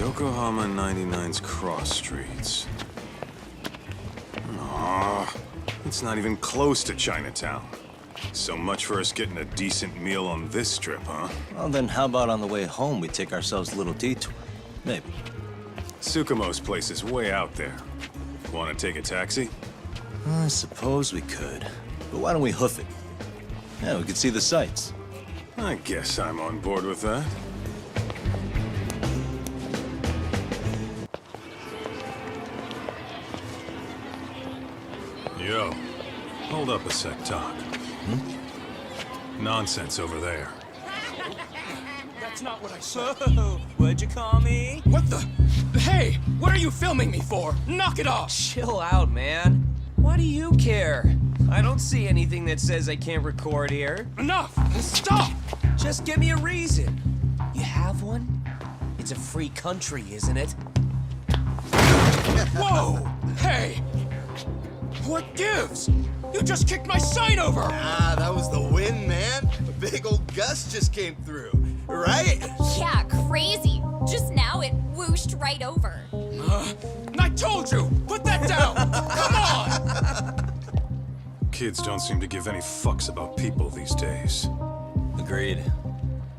Yokohama 99's cross streets. Aw, it's not even close to Chinatown. So much for us getting a decent meal on this strip, huh? Well, then how about on the way home we take ourselves a little detour? Maybe. Tsukumo's place is way out there. Want to take a taxi? I suppose we could. But why don't we hoof it? Yeah, we could see the sights. I guess I'm on board with that. Yo, hold up a sec, Doc. Nonsense over there. That's not what I said. Whoa, what'd you call me? What the? Hey, what are you filming me for? Knock it off! Chill out, man. Why do you care? I don't see anything that says I can't record here. Enough! Stop! Just give me a reason. You have one? It's a free country, isn't it? Whoa! Hey! What gives? You just kicked my sign over! Ah, that was the wind, man. A big old gust just came through, right? Yeah, crazy. Just now it whooshed right over. I told you! Put that down! Come on! Kids don't seem to give any fucks about people these days. Agreed.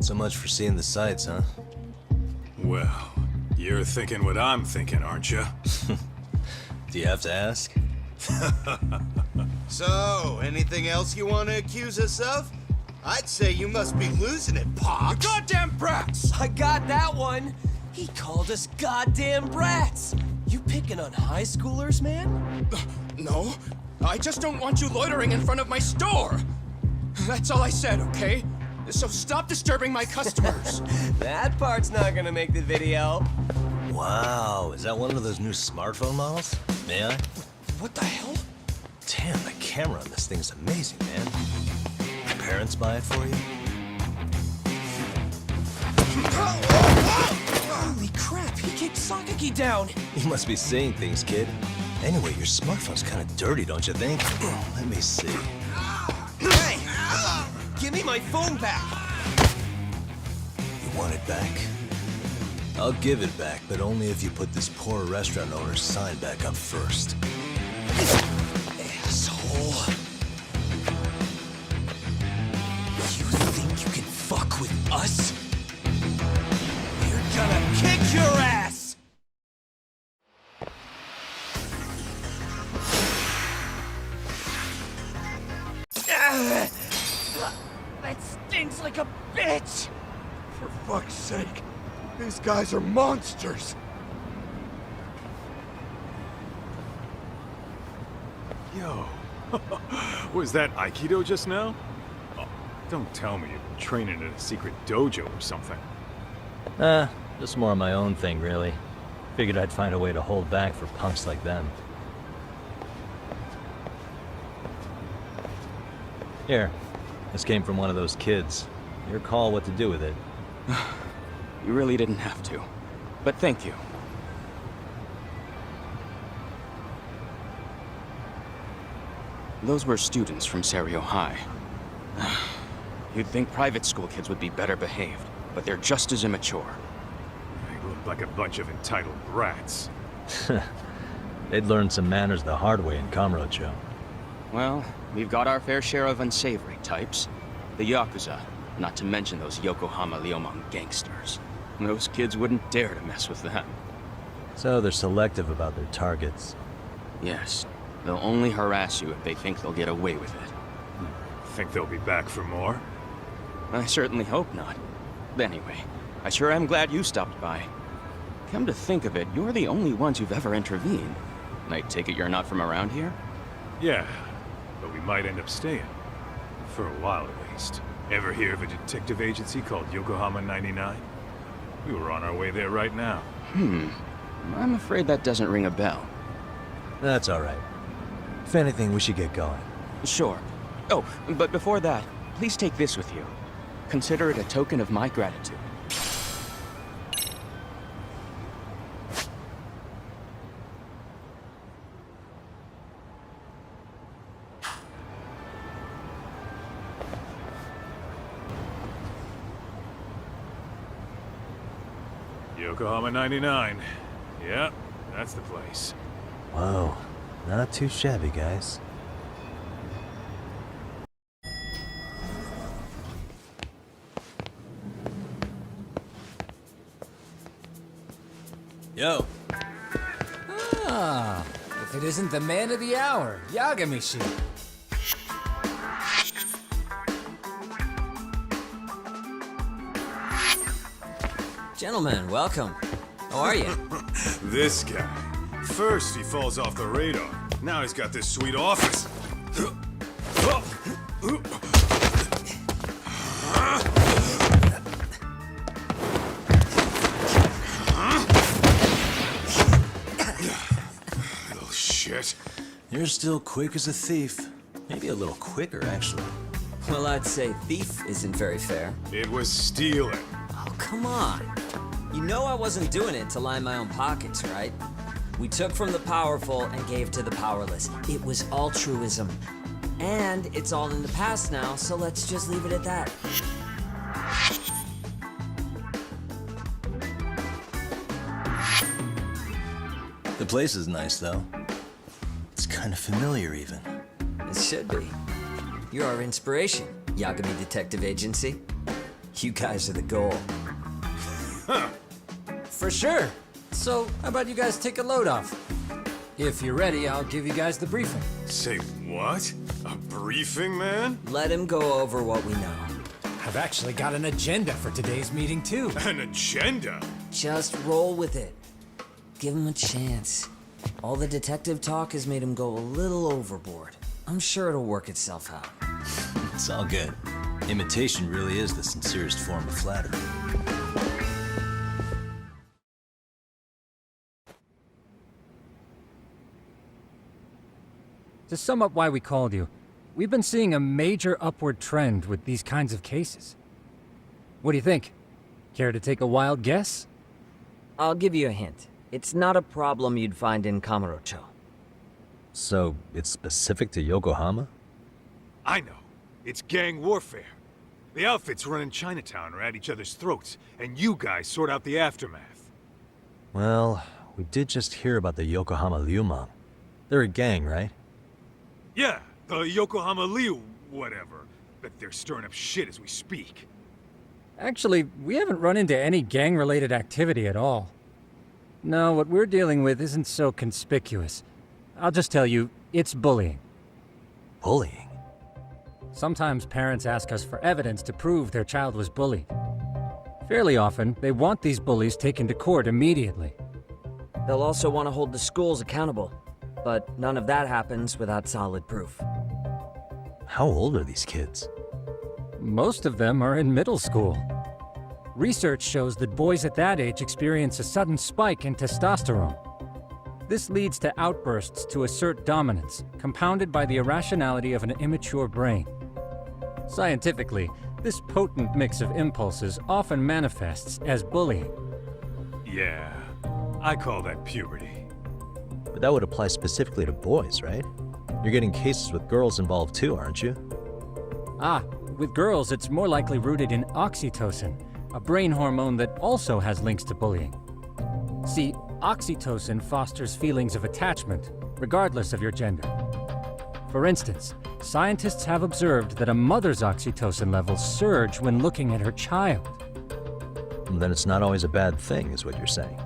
So much for seeing the sights, huh? Well, you're thinking what I'm thinking, aren't you? Do you have to ask? So, anything else you want to accuse us of? I'd say you must be losing it, Pops. You goddamn brats! I got that one. He called us goddamn brats. You picking on high schoolers, man? No, I just don't want you loitering in front of my store. That's all I said, okay? So stop disturbing my customers. That part's not gonna make the video. Wow, is that one of those new smartphone models? May I? What the hell? Damn, the camera on this thing's amazing, man. Your parents buy it for you? Holy crap, he kicked Sakaki down. You must be seeing things, kid. Anyway, your smartphone's kind of dirty, don't you think? Let me see. Hey! Give me my phone back! You want it back? I'll give it back, but only if you put this poor restaurant owner's sign back up first. Asshole. You think you can fuck with us? We're gonna kick your ass! That stinks like a bitch! For fuck's sake, these guys are monsters! Yo, was that Aikido just now? Oh, don't tell me you've been training in a secret dojo or something. Just more of my own thing, really. Figured I'd find a way to hold back for punks like them. Here, this came from one of those kids. Your call what to do with it. You really didn't have to. But thank you. Those were students from Serio High. You'd think private school kids would be better behaved, but they're just as immature. They look like a bunch of entitled brats. They'd learned some manners the hard way in Kamurocho. Well, we've got our fair share of unsavory types. The Yakuza, not to mention those Yokohama Liomang gangsters. Those kids wouldn't dare to mess with them. So they're selective about their targets. Yes, they'll only harass you if they think they'll get away with it. Think they'll be back for more? I certainly hope not. Anyway, I sure am glad you stopped by. Come to think of it, you're the only ones who've ever intervened. I take it you're not from around here? Yeah, but we might end up staying. For a while at least. Ever hear of a detective agency called Yokohama 99? We were on our way there right now. I'm afraid that doesn't ring a bell. That's all right. If anything, we should get going. Sure. Oh, but before that, please take this with you. Consider it a token of my gratitude. Yokohama 99. Yeah, that's the place. Whoa, not too shabby, guys. Yo, Ah, if it isn't the man of the hour, Yagami-shi. Gentlemen, welcome. How are you? This guy. First he falls off the radar. Now he's got this sweet office. Little shit. you're still quick as a thief. Maybe a little quicker, actually. Well, I'd say thief isn't very fair. It was stealing. Oh, come on. You know I wasn't doing it to line my own pockets, right? We took from the powerful and gave to the powerless. It was altruism. And it's all in the past now, so let's just leave it at that. The place is nice, though. It's kind of familiar, even. It should be. You're our inspiration, Yagami Detective Agency. You guys are the goal. For sure. So, how about you guys take a load off? If you're ready, I'll give you guys the briefing. Say what? A briefing, man? Let him go over what we know. I've actually got an agenda for today's meeting, too. An agenda? Just roll with it. Give him a chance. All the detective talk has made him go a little overboard. I'm sure it'll work itself out. It's all good. Imitation really is the sincerest form of flattery. To sum up why we called you, we've been seeing a major upward trend with these kinds of cases. What do you think? Care to take a wild guess? I'll give you a hint. It's not a problem you'd find in Kamurocho. So, it's specific to Yokohama? I know. It's gang warfare. The outfits running Chinatown are at each other's throats, and you guys sort out the aftermath. Well, we did just hear about the Yokohama Liumang. They're a gang, right? Yeah, the Yokohama Liu whatever. But they're stirring up shit as we speak. Actually, we haven't run into any gang-related activity at all. No, what we're dealing with isn't so conspicuous. I'll just tell you, it's bullying. Bullying? Sometimes parents ask us for evidence to prove their child was bullied. Fairly often, they want these bullies taken to court immediately. They'll also want to hold the schools accountable. But none of that happens without solid proof. How old are these kids? Most of them are in middle school. Research shows that boys at that age experience a sudden spike in testosterone. This leads to outbursts to assert dominance, compounded by the irrationality of an immature brain. Scientifically, this potent mix of impulses often manifests as bullying. Yeah, I call that puberty. But that would apply specifically to boys, right? You're getting cases with girls involved too, aren't you? Ah, with girls it's more likely rooted in oxytocin, a brain hormone that also has links to bullying. See, oxytocin fosters feelings of attachment, regardless of your gender. For instance, scientists have observed that a mother's oxytocin levels surge when looking at her child. Then it's not always a bad thing, is what you're saying.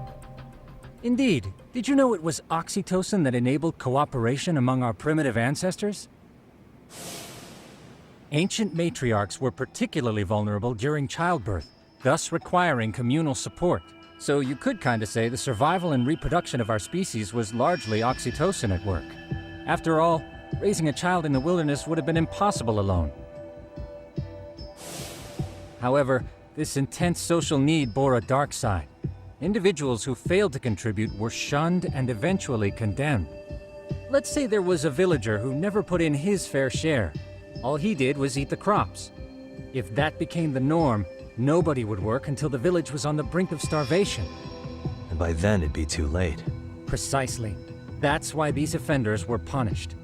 Indeed. Did you know it was oxytocin that enabled cooperation among our primitive ancestors? Ancient matriarchs were particularly vulnerable during childbirth, thus requiring communal support. So you could kinda say the survival and reproduction of our species was largely oxytocin at work. After all, raising a child in the wilderness would have been impossible alone. However, this intense social need bore a dark side. Individuals who failed to contribute were shunned and eventually condemned. Let's say there was a villager who never put in his fair share. All he did was eat the crops. If that became the norm, nobody would work until the village was on the brink of starvation. And by then it'd be too late. Precisely. That's why these offenders were punished.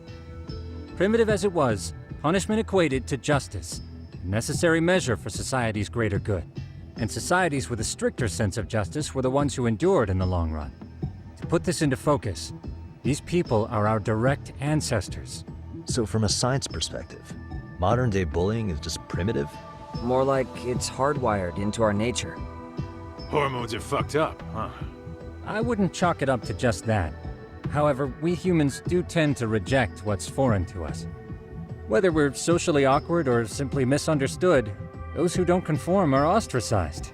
Primitive as it was, punishment equated to justice, a necessary measure for society's greater good. and societies with a stricter sense of justice were the ones who endured in the long run. To put this into focus, these people are our direct ancestors. So from a science perspective, modern-day bullying is just primitive? More like it's hardwired into our nature. Hormones are fucked up, huh? I wouldn't chalk it up to just that. However, we humans do tend to reject what's foreign to us. Whether we're socially awkward or simply misunderstood, those who don't conform are ostracized.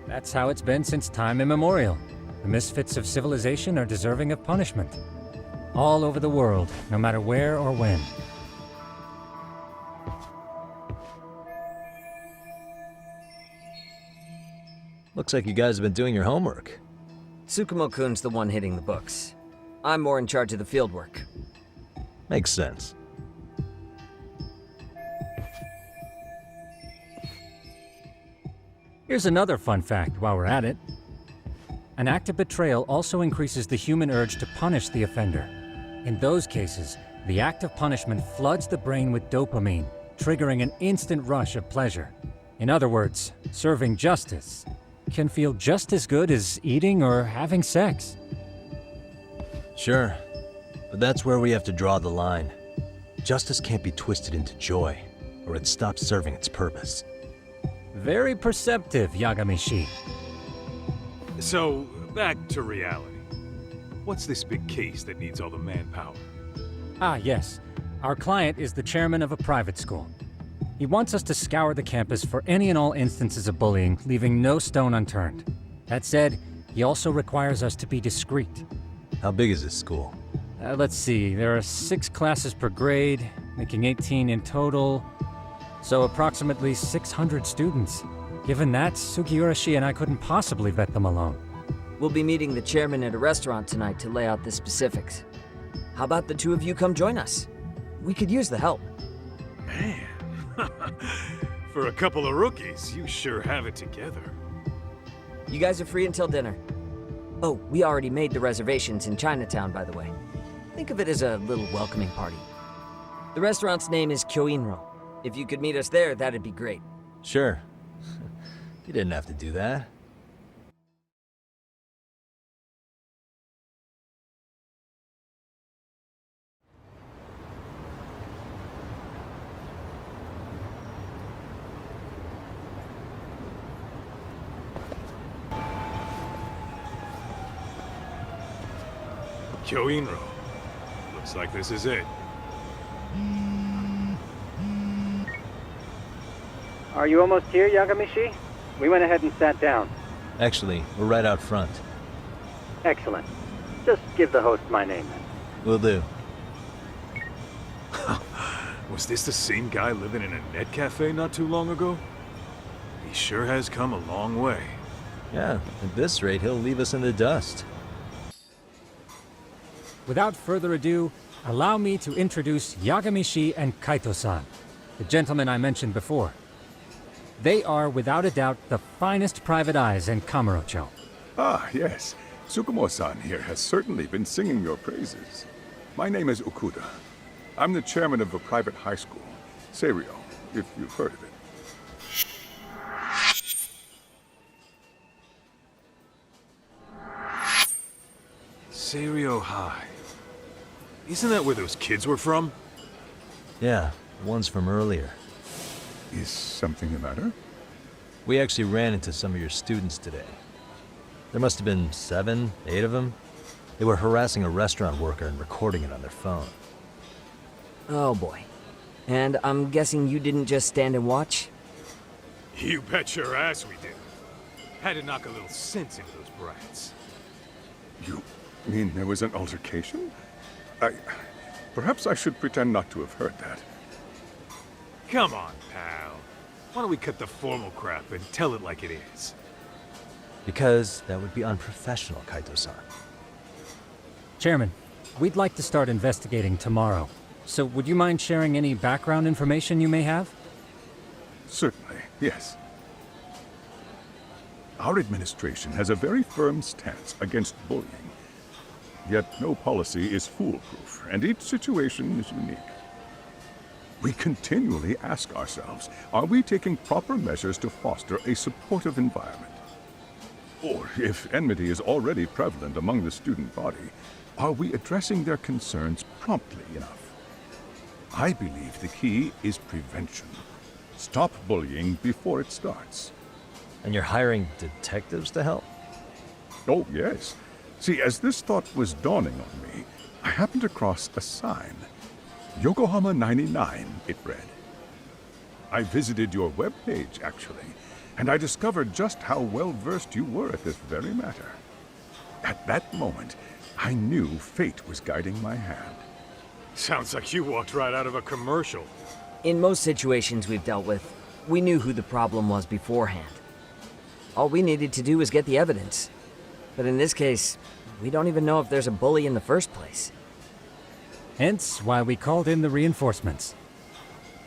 That's how it's been since time immemorial. The misfits of civilization are deserving of punishment. All over the world, no matter where or when. Looks like you guys have been doing your homework. Tsukumo-kun's the one hitting the books. I'm more in charge of the fieldwork. Makes sense. Here's another fun fact while we're at it. An act of betrayal also increases the human urge to punish the offender. In those cases, the act of punishment floods the brain with dopamine, triggering an instant rush of pleasure. In other words, serving justice can feel just as good as eating or having sex. Sure, but that's where we have to draw the line. Justice can't be twisted into joy, or it stops serving its purpose. Very perceptive, Yagami-shi. So, back to reality. What's this big case that needs all the manpower? Ah, yes. Our client is the chairman of a private school. He wants us to scour the campus for any and all instances of bullying, leaving no stone unturned. That said, he also requires us to be discreet. How big is this school? Let's see, there are 6 classes per grade, making 18 in total. So approximately 600 students. Given that, Sugiurashi and I couldn't possibly vet them alone. We'll be meeting the chairman at a restaurant tonight to lay out the specifics. How about the two of you come join us? We could use the help. Man, for a couple of rookies, you sure have it together. You guys are free until dinner. Oh, we already made the reservations in Chinatown, by the way. Think of it as a little welcoming party. The restaurant's name is Kyoinro. If you could meet us there, that'd be great. Sure. You didn't have to do that. Kyoinro. Looks like this is it. Are you almost here, Yagami-shi? We went ahead and sat down. Actually, we're right out front. Excellent. Just give the host my name then. Will do. Was this the same guy living in a net cafe not too long ago? He sure has come a long way. Yeah, at this rate, he'll leave us in the dust. Without further ado, allow me to introduce Yagami-shi and Kaito-san, the gentlemen I mentioned before. They are, without a doubt, the finest private eyes in Kamurocho. Ah, yes. Tsukumo-san here has certainly been singing your praises. My name is Okuda. I'm the chairman of a private high school, Seiryo, if you've heard of it. Seiryo High. Isn't that where those kids were from? Yeah, one's from earlier. Is something the matter? We actually ran into some of your students today. There must have been 7, 8 of them. They were harassing a restaurant worker and recording it on their phone. Oh boy. And I'm guessing you didn't just stand and watch? You bet your ass we did. Had to knock a little sense into those brats. You mean there was an altercation? Perhaps I should pretend not to have heard that. Come on, pal. Why don't we cut the formal crap and tell it like it is? Because that would be unprofessional, Kaito-san. Chairman, we'd like to start investigating tomorrow. So would you mind sharing any background information you may have? Certainly, yes. Our administration has a very firm stance against bullying. Yet no policy is foolproof, and each situation is unique. We continually ask ourselves, are we taking proper measures to foster a supportive environment? Or, if enmity is already prevalent among the student body, are we addressing their concerns promptly enough? I believe the key is prevention. Stop bullying before it starts. And you're hiring detectives to help? Oh, yes. See, as this thought was dawning on me, I happened across a sign. Yokohama 99, it read. I visited your webpage, actually, and I discovered just how well-versed you were at this very matter. At that moment, I knew fate was guiding my hand. Sounds like you walked right out of a commercial. In most situations we've dealt with, we knew who the problem was beforehand. All we needed to do was get the evidence. But in this case, we don't even know if there's a bully in the first place. Hence why we called in the reinforcements.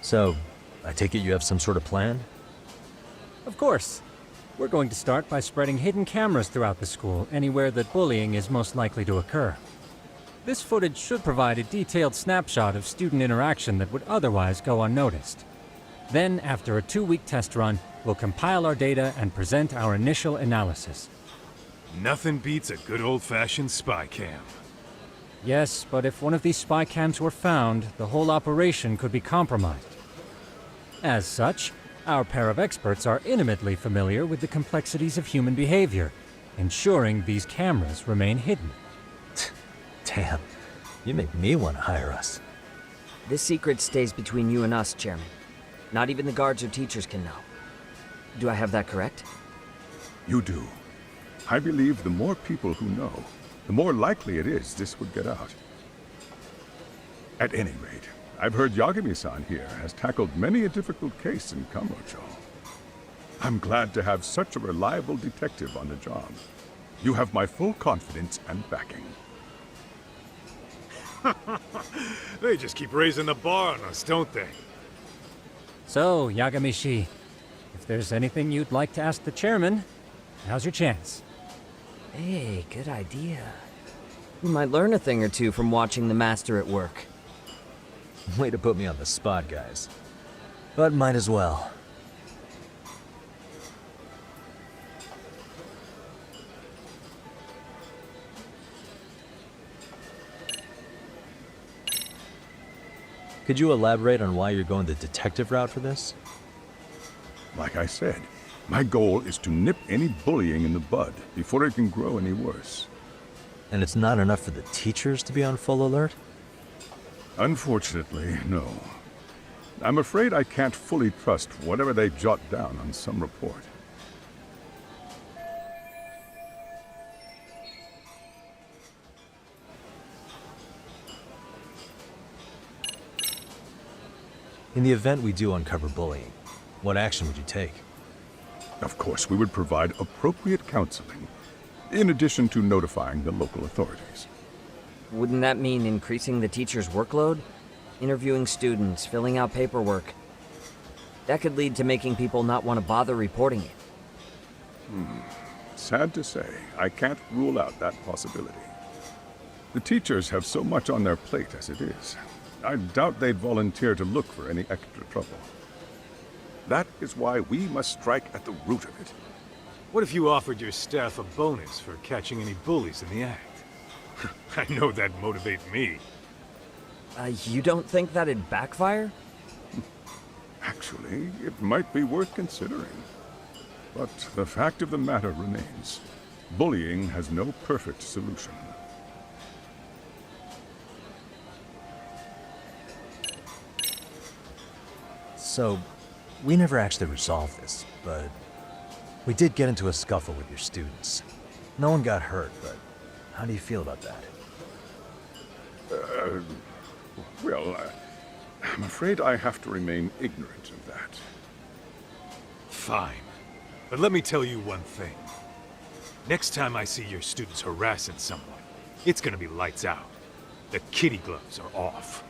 So, I take it you have some sort of plan? Of course. We're going to start by spreading hidden cameras throughout the school, anywhere that bullying is most likely to occur. This footage should provide a detailed snapshot of student interaction that would otherwise go unnoticed. Then, after a 2-week test run, we'll compile our data and present our initial analysis. Nothing beats a good old-fashioned spy cam. Yes, but if one of these spy cams were found, the whole operation could be compromised. As such, our pair of experts are intimately familiar with the complexities of human behavior, ensuring these cameras remain hidden. Damn, you make me want to hire us. This secret stays between you and us, Chairman. Not even the guards or teachers can know. Do I have that correct? You do. I believe the more people who know, the more likely it is this would get out. At any rate, I've heard Yagami-san here has tackled many a difficult case in Kamurocho. I'm glad to have such a reliable detective on the job. You have my full confidence and backing. They just keep raising the bar on us, don't they? So, Yagami-shi, if there's anything you'd like to ask the chairman, now's your chance. Hey, good idea. We might learn a thing or two from watching the master at work. Way to put me on the spot, guys. But might as well. Could you elaborate on why you're going the detective route for this? Like I said, my goal is to nip any bullying in the bud before it can grow any worse. And it's not enough for the teachers to be on full alert? Unfortunately, no. I'm afraid I can't fully trust whatever they jot down on some report. In the event we do uncover bullying, what action would you take? Of course, we would provide appropriate counseling, in addition to notifying the local authorities. Wouldn't that mean increasing the teacher's workload? Interviewing students, filling out paperwork. That could lead to making people not want to bother reporting it. Sad to say, I can't rule out that possibility. The teachers have so much on their plate as it is. I doubt they'd volunteer to look for any extra trouble. That is why we must strike at the root of it. What if you offered your staff a bonus for catching any bullies in the act? I know that'd motivate me. You don't think that'd backfire? Actually, it might be worth considering. But the fact of the matter remains, bullying has no perfect solution. So, we never actually resolved this, but we did get into a scuffle with your students. No one got hurt, but how do you feel about that? I'm afraid I have to remain ignorant of that. Fine. But let me tell you one thing. Next time I see your students harassing someone, it's gonna be lights out. The kitty gloves are off.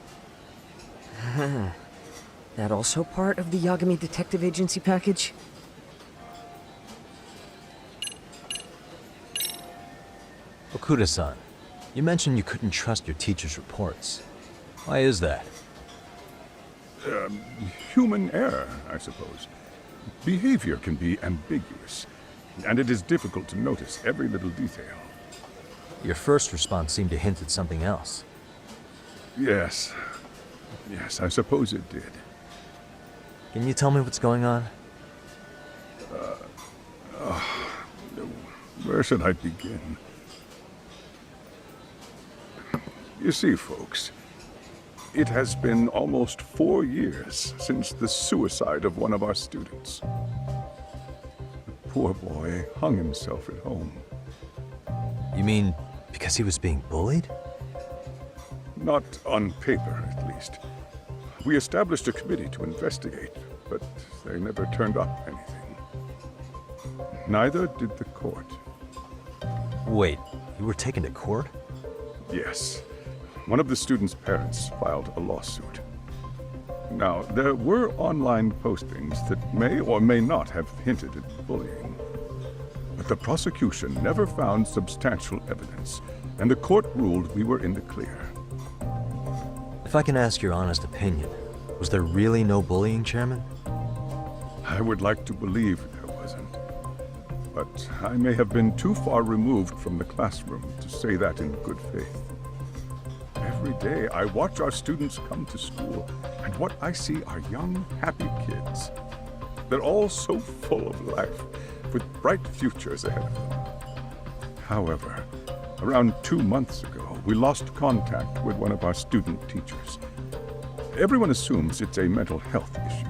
That also part of the Yagami Detective Agency package? Okuda-san, you mentioned you couldn't trust your teacher's reports. Why is that? Human error, I suppose. Behavior can be ambiguous, and it is difficult to notice every little detail. Your first response seemed to hint at something else. Yes. Yes, I suppose it did. Can you tell me what's going on? Where should I begin? You see, folks, it has been almost 4 years since the suicide of one of our students. The poor boy hung himself at home. You mean because he was being bullied? Not on paper, at least. We established a committee to investigate, but they never turned up anything. Neither did the court. Wait, you were taken to court? Yes. One of the students' parents filed a lawsuit. Now, there were online postings that may or may not have hinted at bullying. But the prosecution never found substantial evidence, and the court ruled we were in the clear. If I can ask your honest opinion, was there really no bullying, Chairman? I would like to believe there wasn't. But I may have been too far removed from the classroom to say that in good faith. Every day I watch our students come to school, and what I see are young, happy kids. They're all so full of life, with bright futures ahead of them. However, around 2 months ago, we lost contact with one of our student teachers. Everyone assumes it's a mental health issue.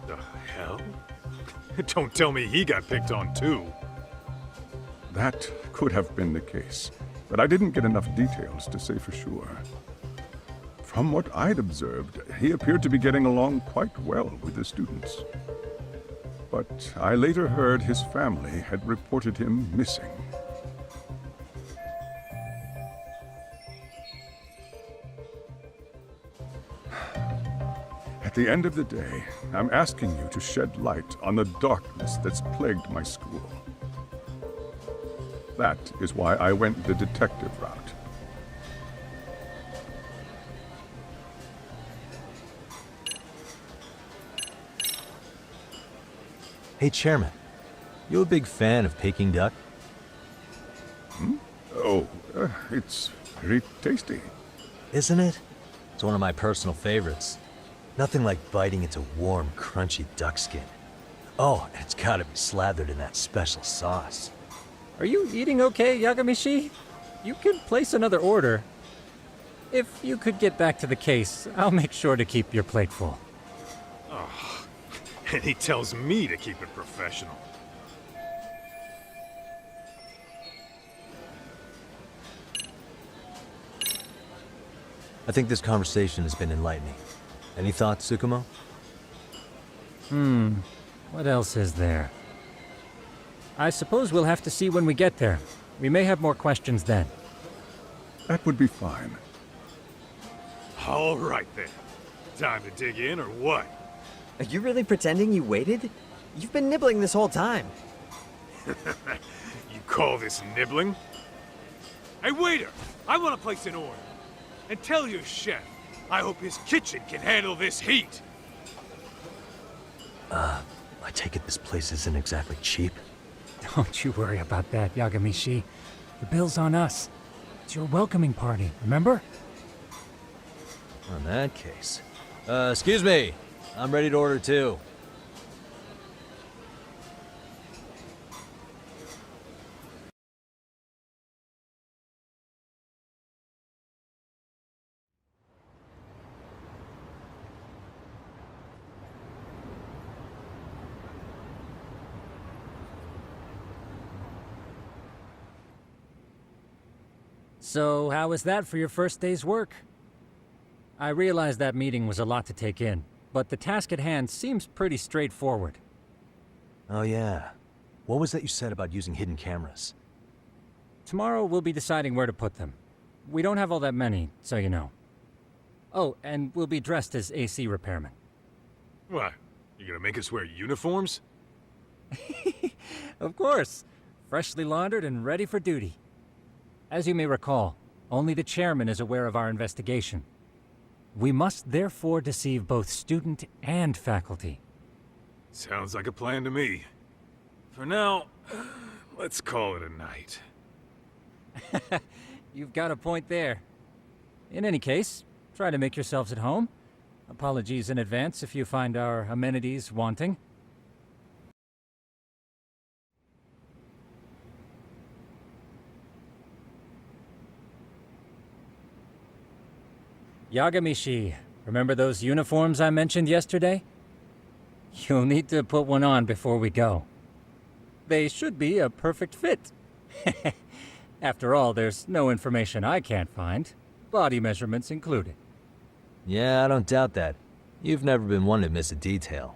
The hell? Don't tell me he got picked on too. That could have been the case, but I didn't get enough details to say for sure. From what I'd observed, he appeared to be getting along quite well with the students. But I later heard his family had reported him missing. At the end of the day, I'm asking you to shed light on the darkness that's plagued my school. That is why I went the detective route. Hey, Chairman, you a big fan of Peking duck? Oh, it's very tasty. Isn't it? It's one of my personal favorites. Nothing like biting into warm, crunchy duck skin. Oh, and it's gotta be slathered in that special sauce. Are you eating okay, Yagamishi? You can place another order. If you could get back to the case, I'll make sure to keep your plate full. And he tells me to keep it professional. I think this conversation has been enlightening. Any thoughts, Tsukumo? What else is there? I suppose we'll have to see when we get there. We may have more questions then. That would be fine. All right then. Time to dig in or what? Are you really pretending you waited? You've been nibbling this whole time. You call this nibbling? Hey, waiter! I want to place an order. And tell your chef, I hope his kitchen can handle this heat. I take it this place isn't exactly cheap? Don't you worry about that, Yagamishi. The bill's on us. It's your welcoming party, remember? In that case. Excuse me. I'm ready to order too. So, how was that for your first day's work? I realize that meeting was a lot to take in, but the task at hand seems pretty straightforward. Oh yeah. What was that you said about using hidden cameras? Tomorrow we'll be deciding where to put them. We don't have all that many, so you know. Oh, and we'll be dressed as AC repairmen. What? You gonna make us wear uniforms? Of course. Freshly laundered and ready for duty. As you may recall, only the chairman is aware of our investigation. We must therefore deceive both student and faculty. Sounds like a plan to me. For now, let's call it a night. You've got a point there. In any case, try to make yourselves at home. Apologies in advance if you find our amenities wanting. Yagamishi, remember those uniforms I mentioned yesterday? You'll need to put one on before we go. They should be a perfect fit. After all, there's no information I can't find, body measurements included. Yeah, I don't doubt that. You've never been one to miss a detail.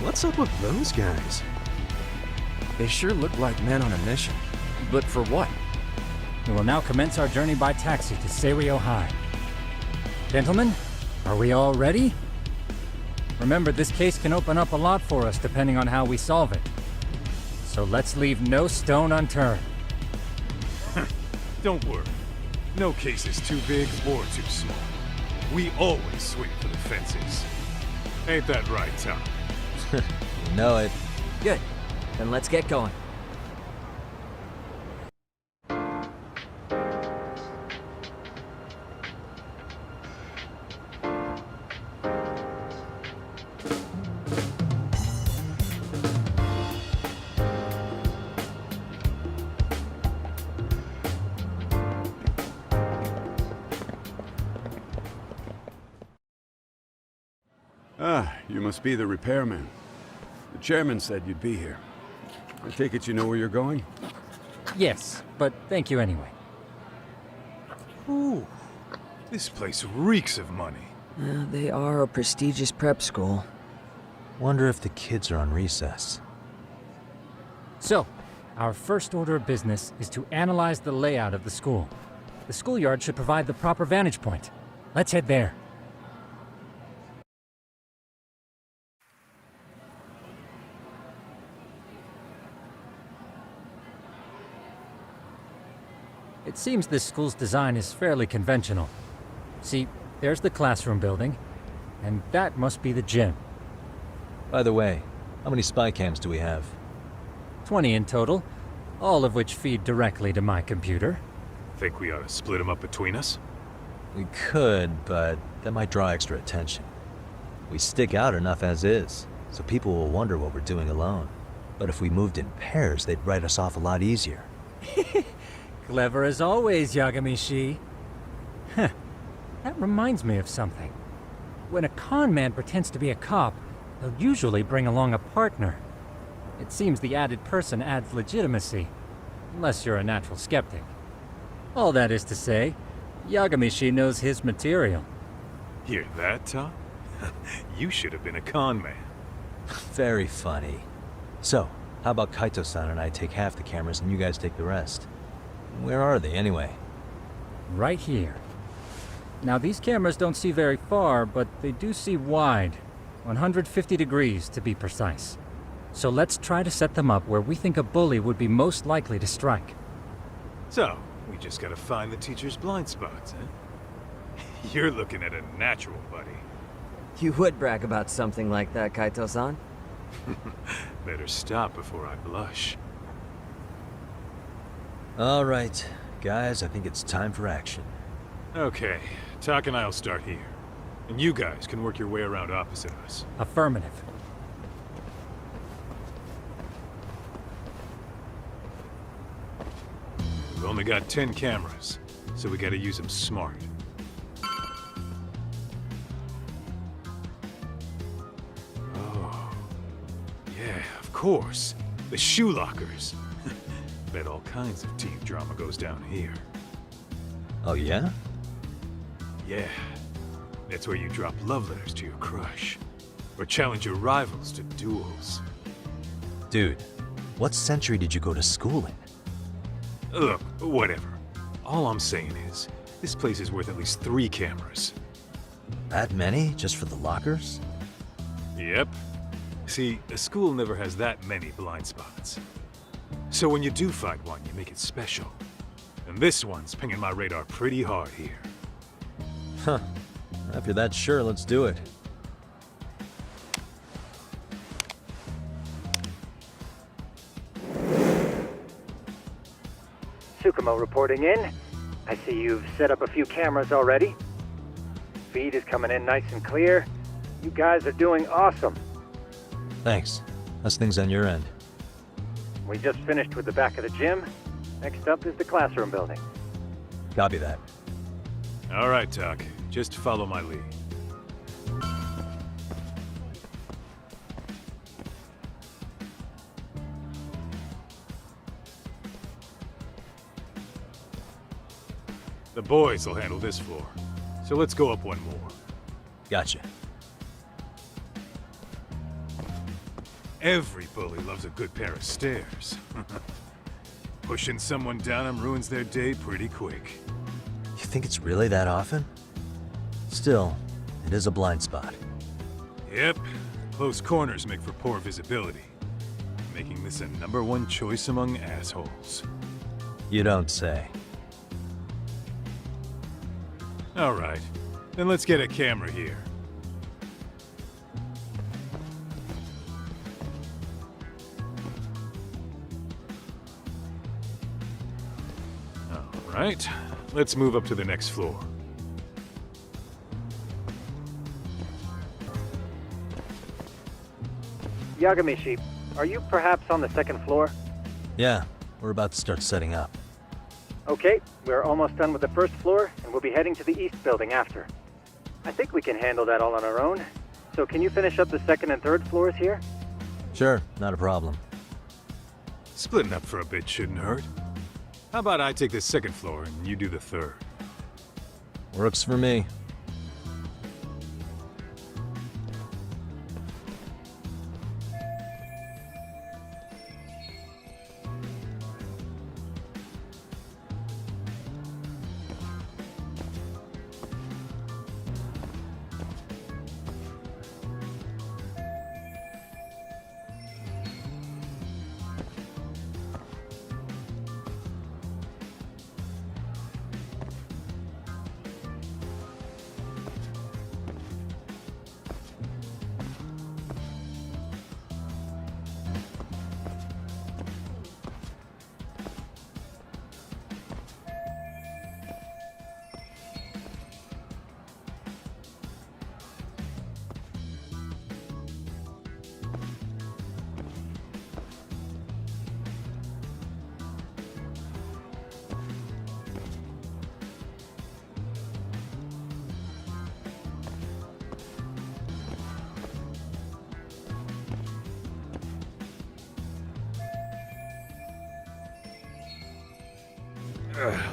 What's up with those guys? They sure look like men on a mission. But for what? We will now commence our journey by taxi to Seiryo High. Gentlemen, are we all ready? Remember, this case can open up a lot for us depending on how we solve it. So let's leave no stone unturned. Don't worry. No case is too big or too small. We always swing for the fences. Ain't that right, Tom? You know it. Good. Then let's get going. Ah, you must be the repairman. The chairman said you'd be here. I take it you know where you're going? Yes, but thank you anyway. Ooh, this place reeks of money. They are a prestigious prep school. Wonder if the kids are on recess. So, our first order of business is to analyze the layout of the school. The schoolyard should provide the proper vantage point. Let's head there. It seems this school's design is fairly conventional. See, there's the classroom building, and that must be the gym. By the way, how many spy cams do we have? 20 in total, all of which feed directly to my computer. Think we ought to split them up between us? We could, but that might draw extra attention. We stick out enough as is, so people will wonder what we're doing alone. But if we moved in pairs, they'd write us off a lot easier. Clever as always, Yagami-shi. Huh. That reminds me of something. When a con man pretends to be a cop, they'll usually bring along a partner. It seems the added person adds legitimacy, unless you're a natural skeptic. All that is to say, Yagami-shi knows his material. Hear that, Tom? You should have been a con man. Very funny. So, how about Kaito-san and I take half the cameras and you guys take the rest? Where are they, anyway? Right here. Now, these cameras don't see very far, but they do see wide. 150 degrees, to be precise. So let's try to set them up where we think a bully would be most likely to strike. So, we just gotta find the teacher's blind spots, huh? You're looking at a natural, buddy. You would brag about something like that, Kaito-san. Better stop before I blush. All right, guys, I think it's time for action. Okay, Tak and I'll start here. And you guys can work your way around opposite us. Affirmative. We've only got 10 cameras, so we gotta use them smart. Oh, yeah, of course. The shoe lockers. Bet all kinds of teen drama goes down here. Oh, yeah? Yeah. That's where you drop love letters to your crush. Or challenge your rivals to duels. Dude, what century did you go to school in? Look, whatever. All I'm saying is, this place is worth at least 3 cameras. That many? Just for the lockers? Yep. See, a school never has that many blind spots. So when you do find one, you make it special. And this one's pinging my radar pretty hard here. Huh. If you're that sure, let's do it. Tsukumo reporting in. I see you've set up a few cameras already. Feed is coming in nice and clear. You guys are doing awesome. Thanks. How's things on your end? We just finished with the back of the gym. Next up is the classroom building. Copy that. All right, Doc. Just follow my lead. The boys will handle this floor. So let's go up one more. Gotcha. Every bully loves a good pair of stairs. Pushing someone down them ruins their day pretty quick. You think it's really that often? Still, it is a blind spot. Yep. Close corners make for poor visibility. Making this a #1 choice among assholes. You don't say. All right. Then let's get a camera here. All right. Let's move up to the next floor. Yagamishi, are you perhaps on the second floor? Yeah, we're about to start setting up. Okay, we're almost done with the first floor, and we'll be heading to the east building after. I think we can handle that all on our own. So can you finish up the second and third floors here? Sure, not a problem. Splitting up for a bit shouldn't hurt. How about I take the second floor and you do the third? Works for me.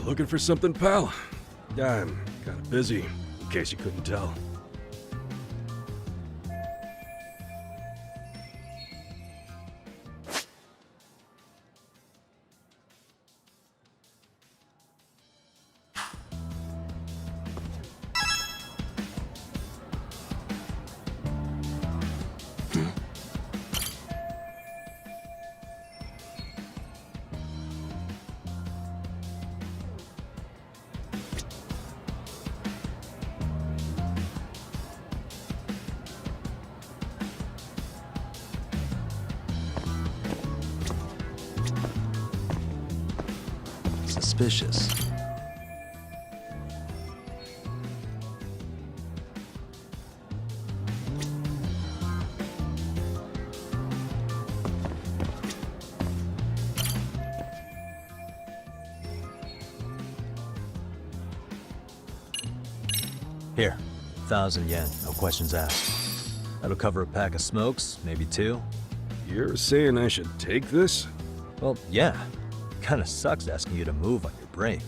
Looking for something, pal? Yeah, I'm kinda busy, in case you couldn't tell. Suspicious. Here, 1,000 yen, no questions asked. That'll cover a pack of smokes, maybe 2. You're saying I should take this? Well, yeah. Kinda sucks asking you to move on your break.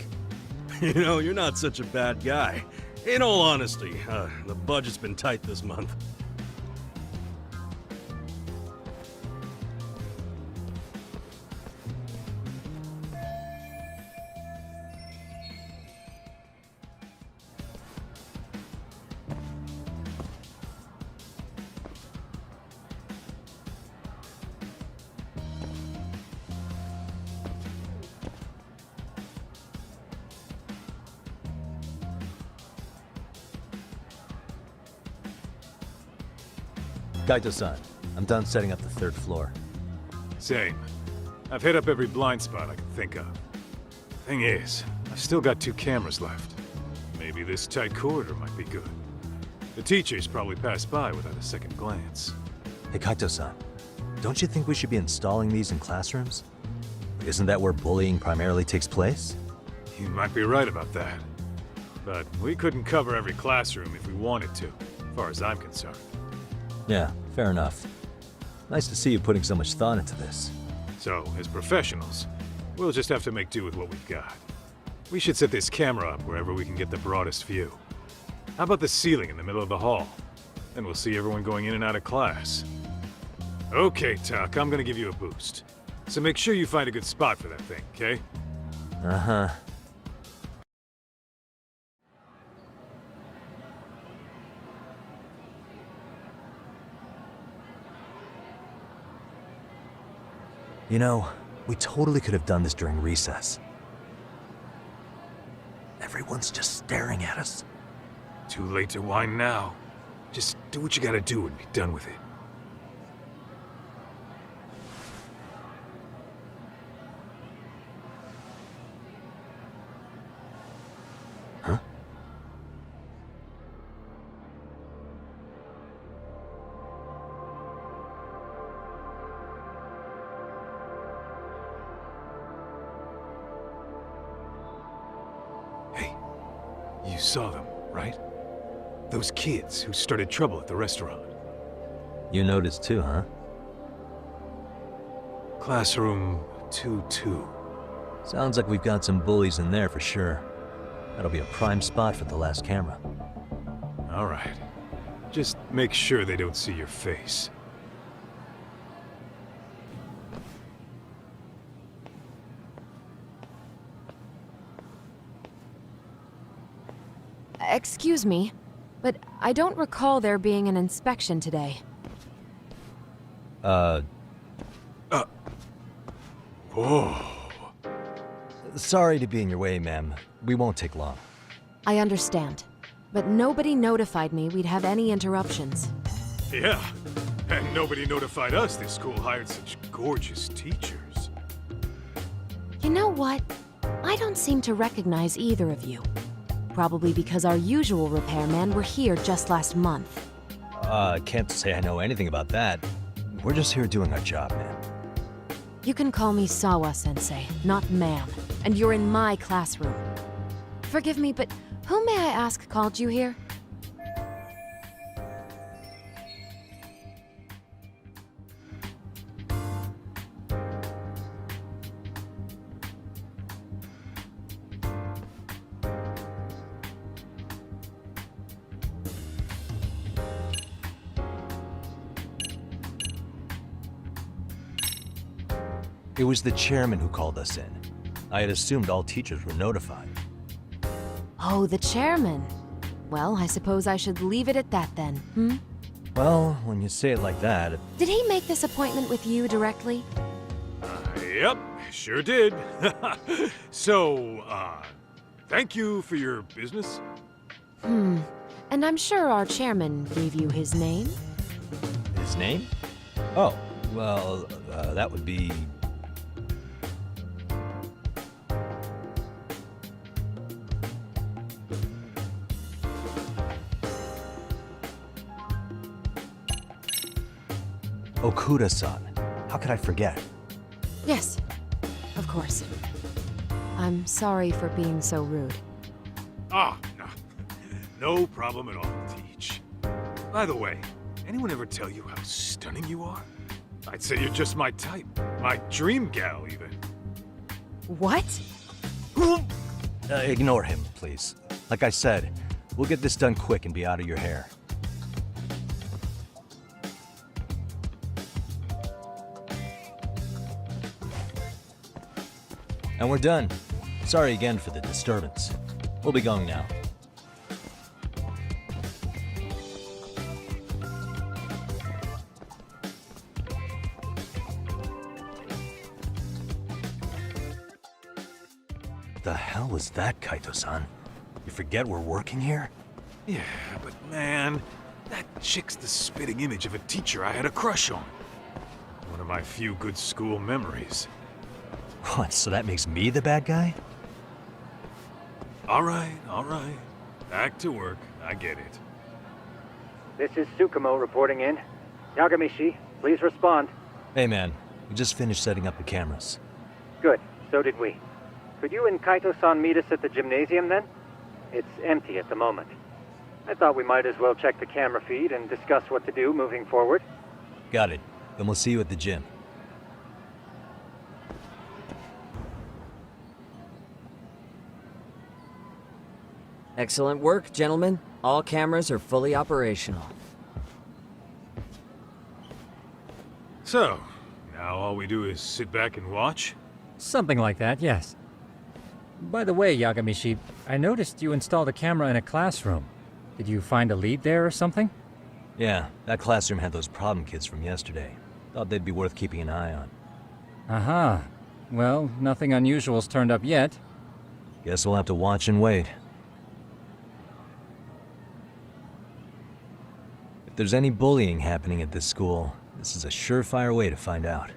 You know, you're not such a bad guy. In all honesty, the budget's been tight this month. Kaito-san, I'm done setting up the 3rd floor. Same. I've hit up every blind spot I can think of. Thing is, I've still got 2 cameras left. Maybe this tight corridor might be good. The teachers probably passed by without a second glance. Hey Kaito-san, don't you think we should be installing these in classrooms? Isn't that where bullying primarily takes place? You might be right about that. But we couldn't cover every classroom if we wanted to, as far as I'm concerned. Yeah, fair enough. Nice to see you putting so much thought into this. So, as professionals, we'll just have to make do with what we've got. We should set this camera up wherever we can get the broadest view. How about the ceiling in the middle of the hall? Then we'll see everyone going in and out of class. Okay, Tuck, I'm gonna give you a boost. So make sure you find a good spot for that thing, okay? Uh-huh. You know, we totally could have done this during recess. Everyone's just staring at us. Too late to whine now. Just do what you gotta do and be done with it. Huh? You saw them, right? Those kids who started trouble at the restaurant. You noticed too, huh? Classroom 2-2. Sounds like we've got some bullies in there for sure. That'll be a prime spot for the last camera. All right. Just make sure they don't see your face. Excuse me, but I don't recall there being an inspection today. Oh. Sorry to be in your way, ma'am. We won't take long. I understand, but nobody notified me we'd have any interruptions. Yeah, and nobody notified us this school hired such gorgeous teachers. You know what? I don't seem to recognize either of you. Probably because our usual repairmen were here just last month. Can't say I know anything about that. We're just here doing our job, ma'am. You can call me Sawa-sensei, not ma'am, and you're in my classroom. Forgive me, but who may I ask called you here? It was the chairman who called us in. I had assumed all teachers were notified. Oh, the chairman. Well, I suppose I should leave it at that then, hmm? Well, when you say it like that... Did he make this appointment with you directly? Yep, sure did. So, thank you for your business. And I'm sure our chairman gave you his name? His name? Oh, well, that would be... Okuda-san. How could I forget? Yes, of course. I'm sorry for being so rude. Ah, no. No problem at all to teach. By the way, anyone ever tell you how stunning you are? I'd say you're just my type. My dream gal, even. What? Ignore him, please. Like I said, we'll get this done quick and be out of your hair. And we're done. Sorry again for the disturbance. We'll be going now. The hell was that, Kaito-san? You forget we're working here? Yeah, but man, that chick's the spitting image of a teacher I had a crush on. One of my few good school memories. What, so that makes me the bad guy? All right. Back to work. I get it. This is Tsukumo reporting in. Yagamishi, please respond. Hey man, we just finished setting up the cameras. Good, so did we. Could you and Kaito-san meet us at the gymnasium then? It's empty at the moment. I thought we might as well check the camera feed and discuss what to do moving forward. Got it. Then we'll see you at the gym. Excellent work, gentlemen. All cameras are fully operational. So, now all we do is sit back and watch? Something like that, yes. By the way, Yagamishi, I noticed you installed a camera in a classroom. Did you find a lead there or something? Yeah, that classroom had those problem kids from yesterday. Thought they'd be worth keeping an eye on. Aha. Well, nothing unusual's turned up yet. Guess we'll have to watch and wait. If there's any bullying happening at this school, this is a surefire way to find out.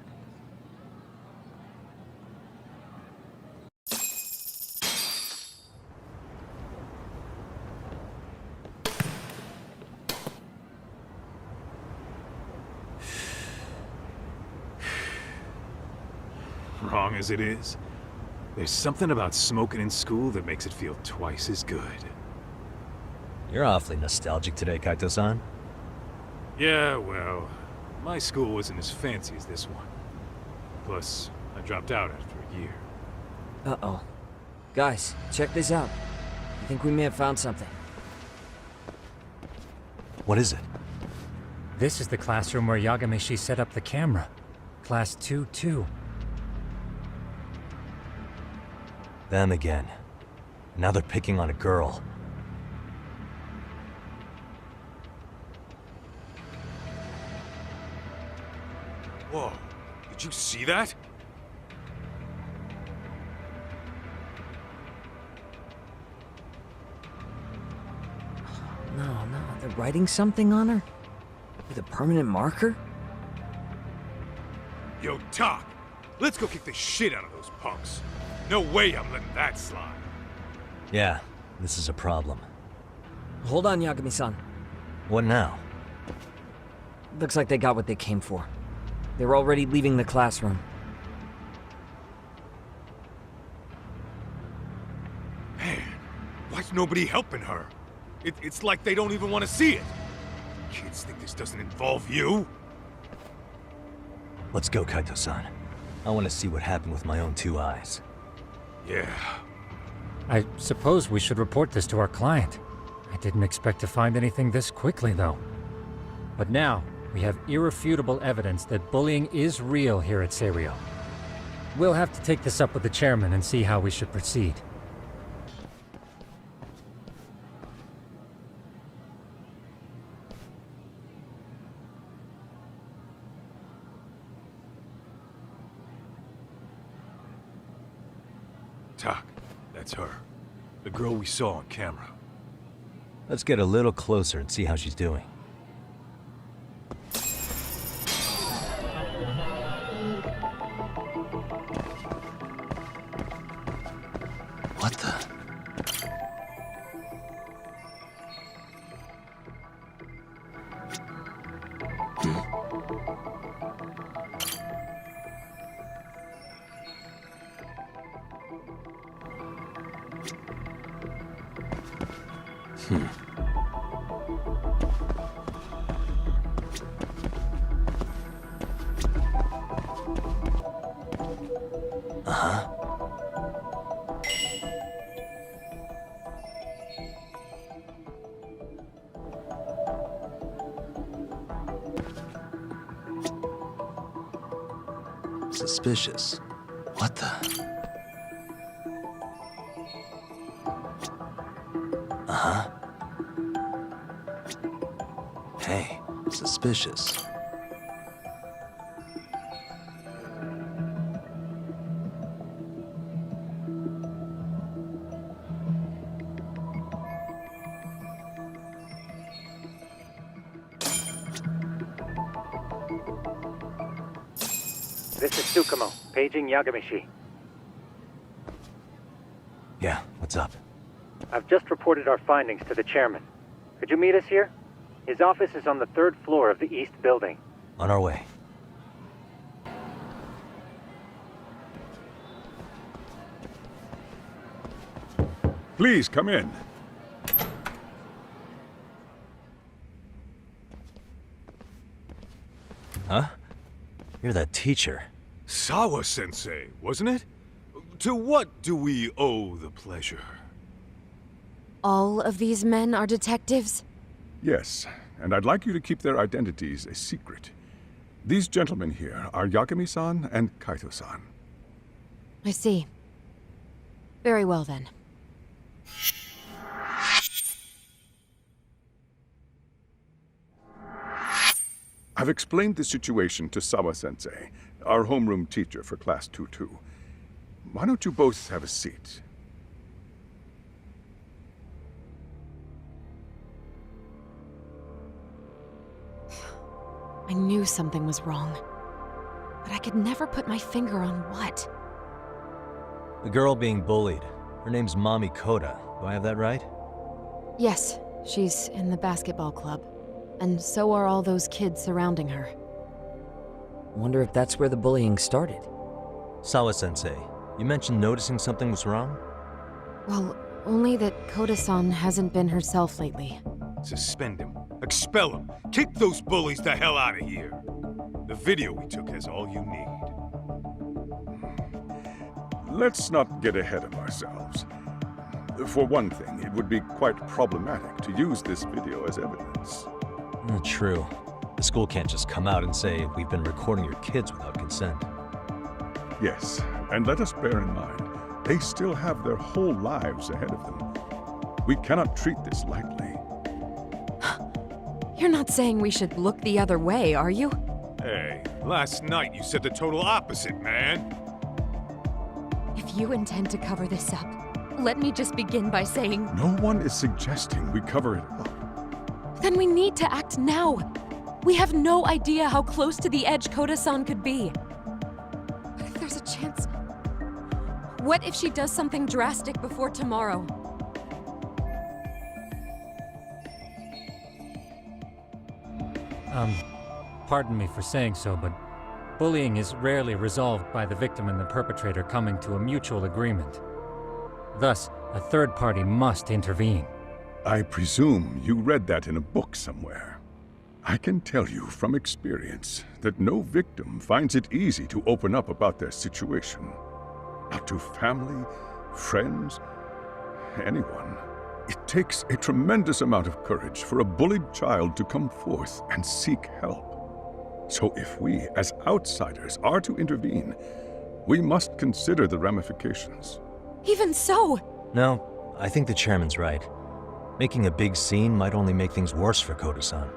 Wrong as it is, there's something about smoking in school that makes it feel twice as good. You're awfully nostalgic today, Kaito-san. Yeah, well, my school wasn't as fancy as this one. Plus, I dropped out after a year. Uh-oh. Guys, check this out. I think we may have found something. What is it? This is the classroom where Yagamishi set up the camera. Class 2-2. Them again. Now they're picking on a girl. Whoa, did you see that? No, they're writing something on her? With a permanent marker? Yo, Doc, let's go kick the shit out of those punks. No way I'm letting that slide. Yeah, this is a problem. Hold on, Yagami-san. What now? Looks like they got what they came for. They're already leaving the classroom. Man, why's nobody helping her? It's like they don't even want to see it. Kids think this doesn't involve you? Let's go, Kaito-san. I want to see what happened with my own two eyes. Yeah. I suppose we should report this to our client. I didn't expect to find anything this quickly, though. But now, we have irrefutable evidence that bullying is real here at Serio. We'll have to take this up with the chairman and see how we should proceed. Tak, that's her. The girl we saw on camera. Let's get a little closer and see how she's doing. What the? suspicious. What the? Uh-huh. Hey, suspicious. This is Tsukumo, paging Yagamishi. Yeah, what's up? I've just reported our findings to the chairman. Could you meet us here? His office is on the 3rd floor of the east building. On our way. Please, come in. Huh? You're that teacher. Sawa-sensei, wasn't it? To what do we owe the pleasure? All of these men are detectives? Yes, and I'd like you to keep their identities a secret. These gentlemen here are Yagami-san and Kaito-san. I see. Very well then. I've explained the situation to Sawa-sensei, our homeroom teacher for Class 2-2. Why don't you both have a seat? I knew something was wrong. But I could never put my finger on what. The girl being bullied. Her name's Mami Koda. Do I have that right? Yes, she's in the basketball club. And so are all those kids surrounding her. Wonder if that's where the bullying started. Sawa-sensei, you mentioned noticing something was wrong? Well, only that Koda-san hasn't been herself lately. Suspend him. Expel him. Kick those bullies the hell out of here. The video we took has all you need. Let's not get ahead of ourselves. For one thing, it would be quite problematic to use this video as evidence. True. The school can't just come out and say, we've been recording your kids without consent. Yes, and let us bear in mind, they still have their whole lives ahead of them. We cannot treat this lightly. You're not saying we should look the other way, are you? Hey, last night you said the total opposite, man. If you intend to cover this up, let me just begin by saying... No one is suggesting we cover it up. Then we need to act now. We have no idea how close to the edge Koda-san could be. What if there's a chance? What if she does something drastic before tomorrow? Pardon me for saying so, but bullying is rarely resolved by the victim and the perpetrator coming to a mutual agreement. Thus, a third party must intervene. I presume you read that in a book somewhere. I can tell you from experience that no victim finds it easy to open up about their situation. Not to family, friends, anyone. It takes a tremendous amount of courage for a bullied child to come forth and seek help. So if we, as outsiders, are to intervene, we must consider the ramifications. Even so! No, I think the chairman's right. Making a big scene might only make things worse for Koda-san.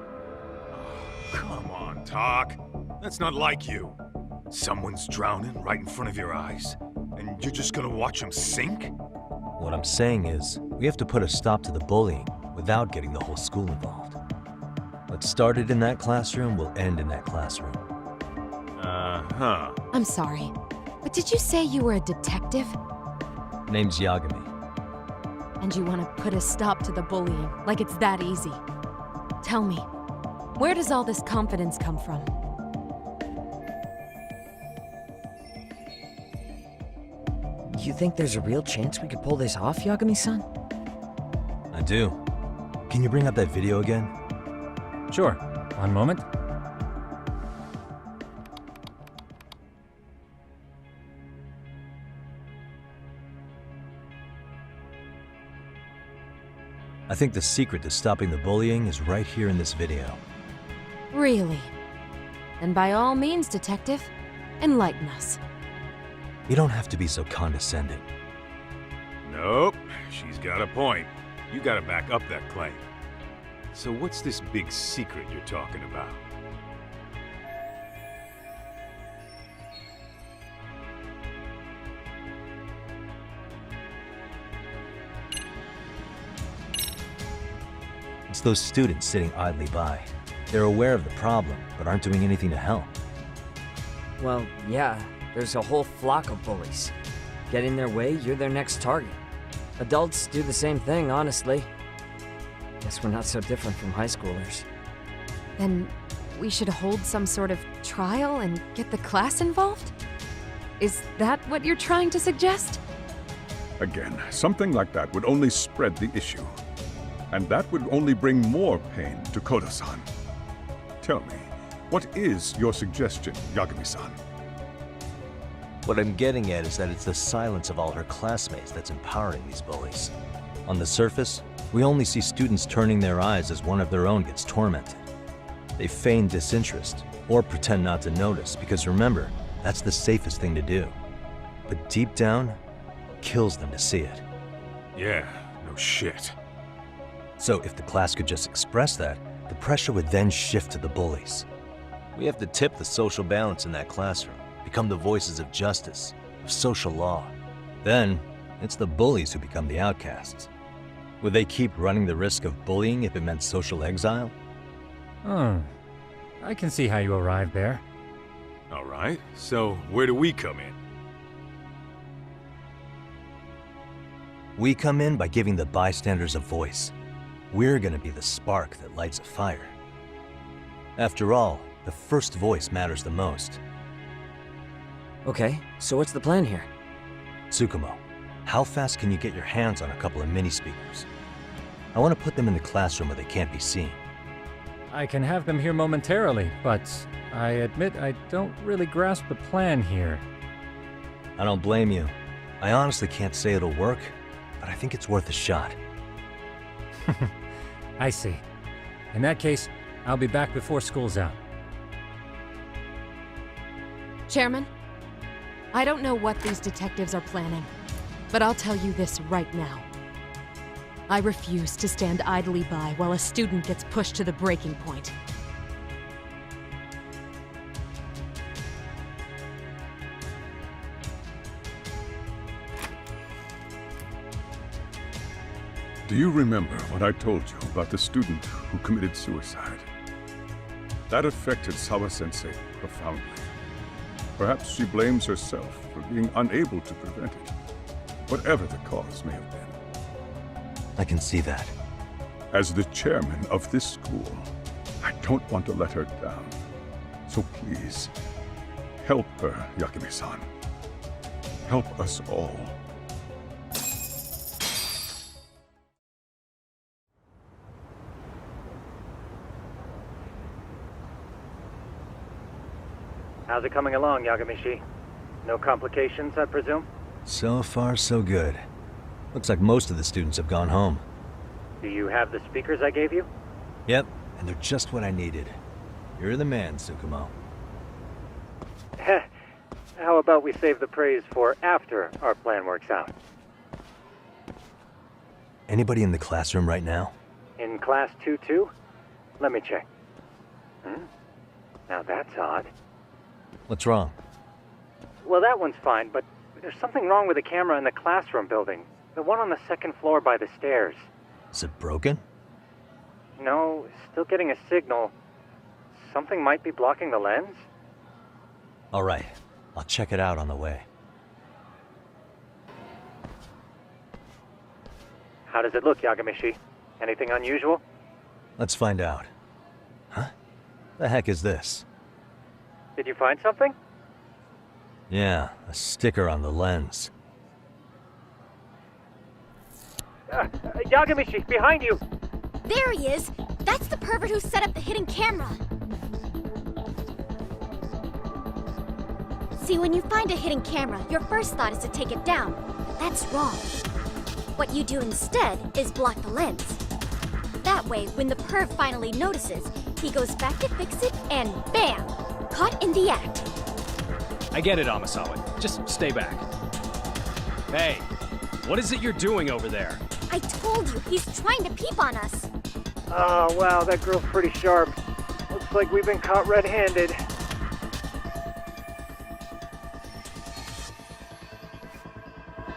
Come on, Talk. That's not like you. Someone's drowning right in front of your eyes, and you're just gonna watch him sink? What I'm saying is, we have to put a stop to the bullying without getting the whole school involved. What started in that classroom will end in that classroom. Uh-huh. I'm sorry, but did you say you were a detective? Name's Yagami. And you want to put a stop to the bullying, like it's that easy. Tell me, where does all this confidence come from? You think there's a real chance we could pull this off, Yagami-san? I do. Can you bring up that video again? Sure. One moment. I think the secret to stopping the bullying is right here in this video. Really? Then by all means, detective, Enlighten us. You don't have to be so condescending. Nope, she's got a point. You gotta back up that claim. So what's this big secret you're talking about? It's those students sitting idly by. They're aware of the problem, but aren't doing anything to help. Well, yeah, there's a whole flock of bullies. Get in their way, you're their next target. Adults do the same thing, honestly. Guess we're not so different from high schoolers. Then we should hold some sort of trial and get the class involved? Is that what you're trying to suggest? Again, something like that would only spread the issue. And that would only bring more pain to Kodo-san. Tell me, what is your suggestion, Yagami-san? What I'm getting at is that it's the silence of all her classmates that's empowering these bullies. On the surface, we only see students turning their eyes as one of their own gets tormented. They feign disinterest, or pretend not to notice, because remember, that's the safest thing to do. But deep down, it kills them to see it. Yeah, no shit. So if the class could just express that, the pressure would then shift to the bullies. We have to tip the social balance in that classroom, become the voices of justice, of social law. Then, it's the bullies who become the outcasts. Would they keep running the risk of bullying if it meant social exile? I can see how you arrived there. All right, so where do we come in? We come in by giving the bystanders a voice. We're gonna be the spark that lights a fire. After all, the first voice matters the most. Okay, so what's the plan here? Tsukumo, how fast can you get your hands on a couple of mini-speakers? I want to put them in the classroom where they can't be seen. I can have them here momentarily, but I admit I don't really grasp the plan here. I don't blame you. I honestly can't say it'll work, but I think it's worth a shot. I see. In that case, I'll be back before school's out. Chairman, I don't know what these detectives are planning, but I'll tell you this right now. I refuse to stand idly by while a student gets pushed to the breaking point. Do you remember what I told you about the student who committed suicide? That affected Sawa-sensei profoundly. Perhaps she blames herself for being unable to prevent it, whatever the cause may have been. I can see that. As the chairman of this school, I don't want to let her down. So please, help her, Yagami-san. Help us all. How's it coming along, Yagami-shi? No complications, I presume? So far, so good. Looks like most of the students have gone home. Do you have the speakers I gave you? Yep, and they're just what I needed. You're the man, Tsukumo. How about we save the praise for after our plan works out? Anybody in the classroom right now? In class 2-2? Let me check. Now that's odd. What's wrong? Well, that one's fine, but there's something wrong with the camera in the classroom building. The one on the second floor by the stairs. Is it broken? No, still getting a signal. Something might be blocking the lens? All right, I'll check it out on the way. How does it look, Yagami-shi? Anything unusual? Let's find out. Huh? The heck is this? Did you find something? Yeah, a sticker on the lens. Yagami-shi, behind you! There he is! That's the pervert who set up the hidden camera! See, when you find a hidden camera, your first thought is to take it down. That's wrong. What you do instead is block the lens. That way, when the perv finally notices, he goes back to fix it and bam! Caught in the act. I get it, Amasawa. Just stay back. Hey, what is it you're doing over there? I told you, he's trying to peep on us. Oh, wow, that girl's pretty sharp. Looks like we've been caught red-handed.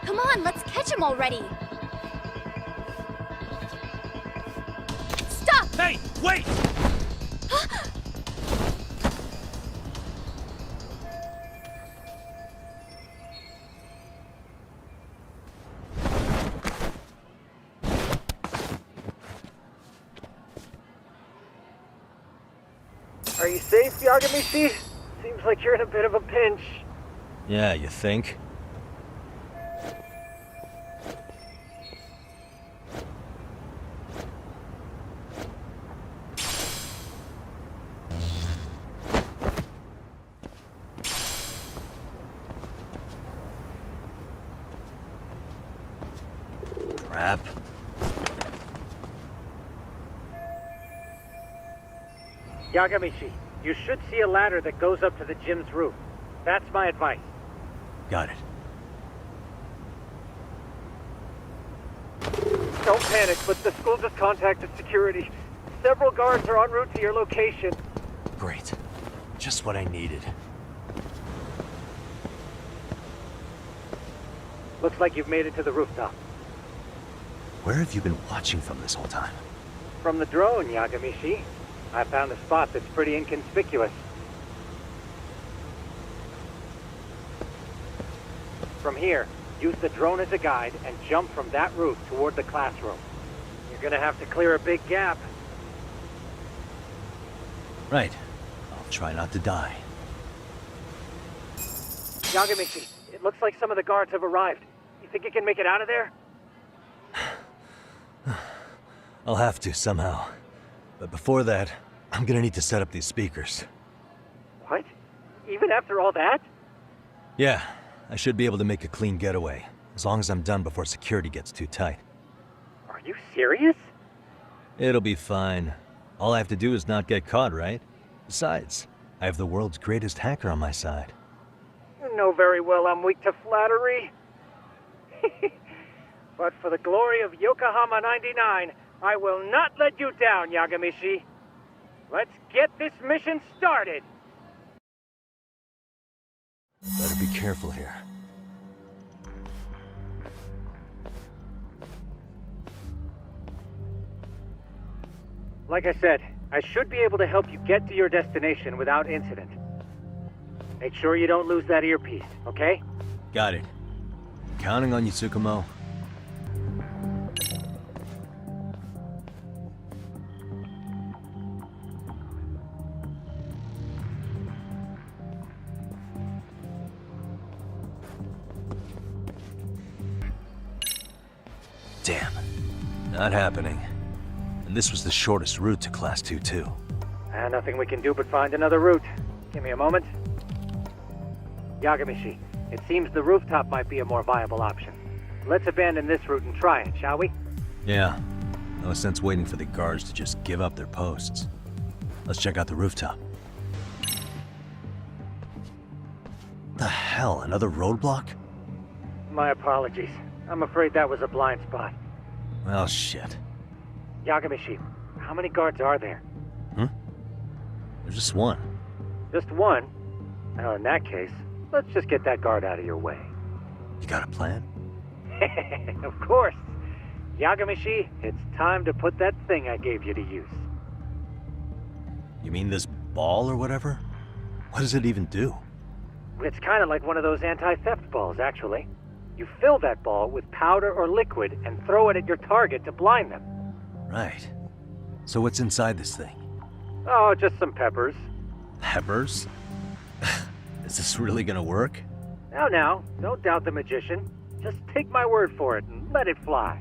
Come on, let's catch him already. Stop! Hey, wait! Are you safe, Yagamishi? Seems like you're in a bit of a pinch. Yeah, you think? Crap. Yagamishi, you should see a ladder that goes up to the gym's roof. That's my advice. Got it. Don't panic, but the school just contacted security. Several guards are en route to your location. Great. Just what I needed. Looks like you've made it to the rooftop. Where have you been watching from this whole time? From the drone, Yagamishi. I found a spot that's pretty inconspicuous. From here, use the drone as a guide and jump from that roof toward the classroom. You're gonna have to clear a big gap. Right. I'll try not to die. Yagamishi, it looks like some of the guards have arrived. You think you can make it out of there? I'll have to, somehow. But before that, I'm gonna need to set up these speakers. What? Even after all that? Yeah, I should be able to make a clean getaway, as long as I'm done before security gets too tight. Are you serious? It'll be fine. All I have to do is not get caught, right? Besides, I have the world's greatest hacker on my side. You know very well I'm weak to flattery. But for the glory of Yokohama 99, I will not let you down, Yagamishi. Let's get this mission started. Better be careful here. Like I said, I should be able to help you get to your destination without incident. Make sure you don't lose that earpiece, okay? Got it. Counting on you, Tsukumo. Damn. Not happening. And this was the shortest route to Class 2, too. Nothing we can do but find another route. Give me a moment. Yagamishi, it seems the rooftop might be a more viable option. Let's abandon this route and try it, shall we? Yeah. No sense waiting for the guards to just give up their posts. Let's check out the rooftop. The hell, another roadblock? My apologies. I'm afraid that was a blind spot. Well, shit. Yagamishi, how many guards are there? There's just one. Just one? Well, in that case, let's just get that guard out of your way. You got a plan? Of course. Yagamishi, it's time to put that thing I gave you to use. You mean this ball or whatever? What does it even do? It's kind of like one of those anti-theft balls, actually. You fill that ball with powder or liquid and throw it at your target to blind them. Right. So what's inside this thing? Oh, just some peppers. Peppers? Is this really gonna work? Now, don't doubt the magician. Just take my word for it and let it fly.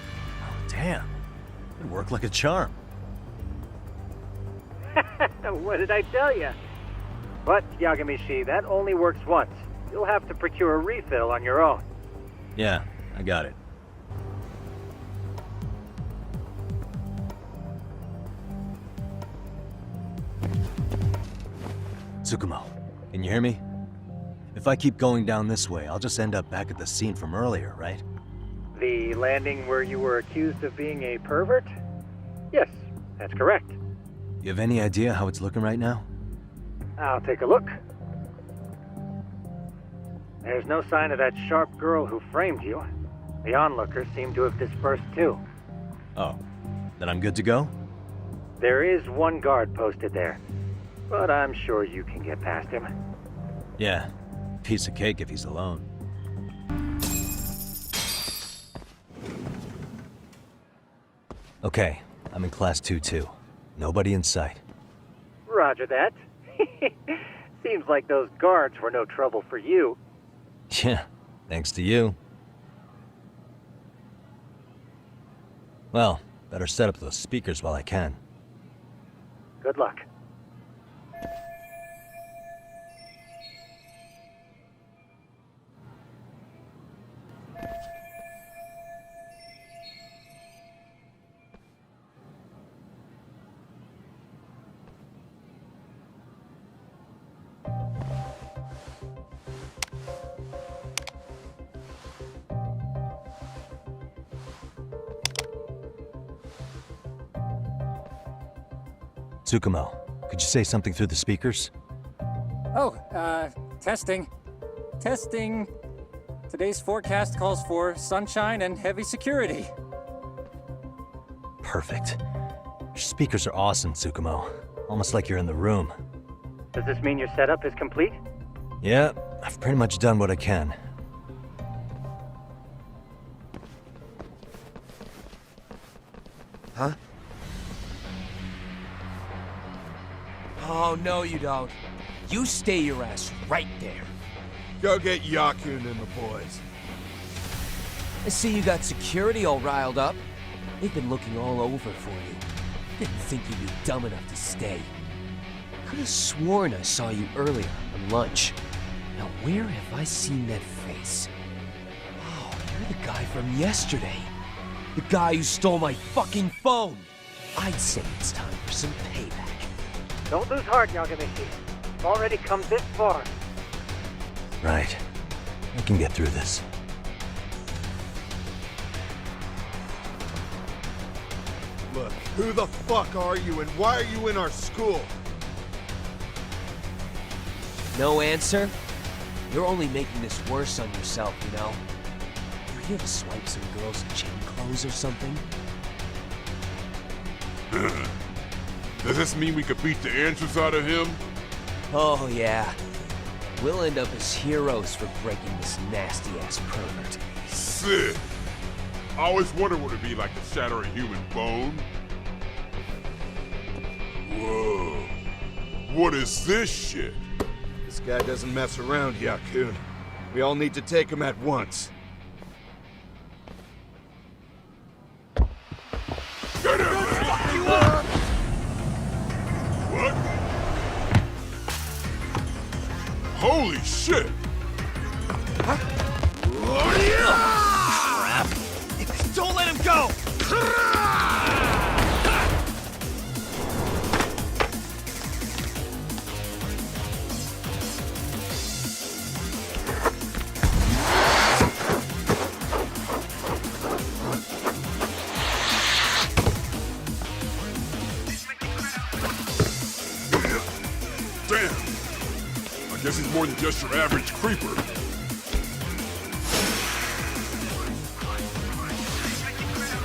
Oh, damn. It worked like a charm. What did I tell you? But, Yagamishi, that only works once. You'll have to procure a refill on your own. Yeah, I got it. Tsukumo, Can you hear me? If I keep going down this way, I'll just end up back at the scene from earlier, right? The landing where you were accused of being a pervert? Yes, that's correct. You have any idea how it's looking right now? I'll take a look. There's no sign of that sharp girl who framed you. The onlookers seem to have dispersed too. Oh, then I'm good to go? There is one guard posted there, but I'm sure you can get past him. Yeah, piece of cake if he's alone. Okay, I'm in Class 2-2. Nobody in sight. Roger that. Seems like those guards were no trouble for you. Yeah, thanks to you. Well, better set up those speakers while I can. Good luck. Tsukumo, could you say something through the speakers? Oh, testing. Testing. Today's forecast calls for sunshine and heavy security. Perfect. Your speakers are awesome, Tsukumo. Almost like you're in the room. Does this mean your setup is complete? Yeah, I've pretty much done what I can. Huh? Oh, no you don't. You stay your ass right there. Go get Yakun and the boys. I see you got security all riled up. They've been looking all over for you. Didn't think you'd be dumb enough to stay. Could have sworn I saw you earlier on lunch. Now where have I seen that face? Oh, you're the guy from yesterday. The guy who stole my fucking phone. I'd say it's time for some payback. Don't lose heart, Yagamichi. You've already come this far. Right. I can get through this. Look, who the fuck are you and why are you in our school? No answer? You're only making this worse on yourself, you know? You're here to swipe some girls in chain clothes or something? Does this mean we could beat the answers out of him? Oh, yeah. We'll end up as heroes for breaking this nasty-ass pervert. Sick. I always wondered what it'd be like to shatter a human bone. Whoa. What is this shit? This guy doesn't mess around, Yakun. We all need to take him at once. Get him! What? Holy shit! Crap. Don't let him go! Damn! I guess he's more than just your average creeper.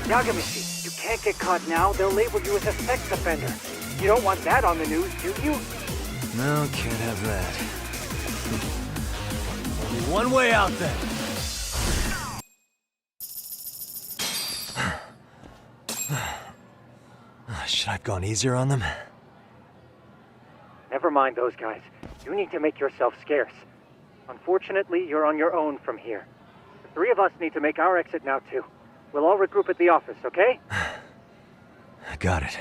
Yagamichi, you can't get caught now. They'll label you as a sex offender. You don't want that on the news, do you? No, can't have that. Only one way out then. Should I have gone easier on them? Never mind those guys. You need to make yourself scarce. Unfortunately, you're on your own from here. The three of us need to make our exit now, too. We'll all regroup at the office, okay? I got it.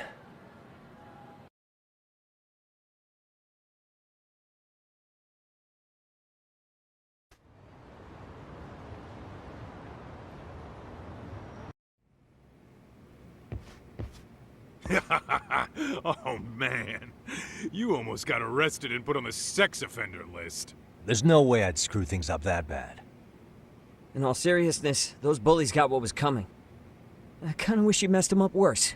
Oh, man. You almost got arrested and put on the sex offender list. There's no way I'd screw things up that bad. In all seriousness, those bullies got what was coming. I kinda wish you messed them up worse.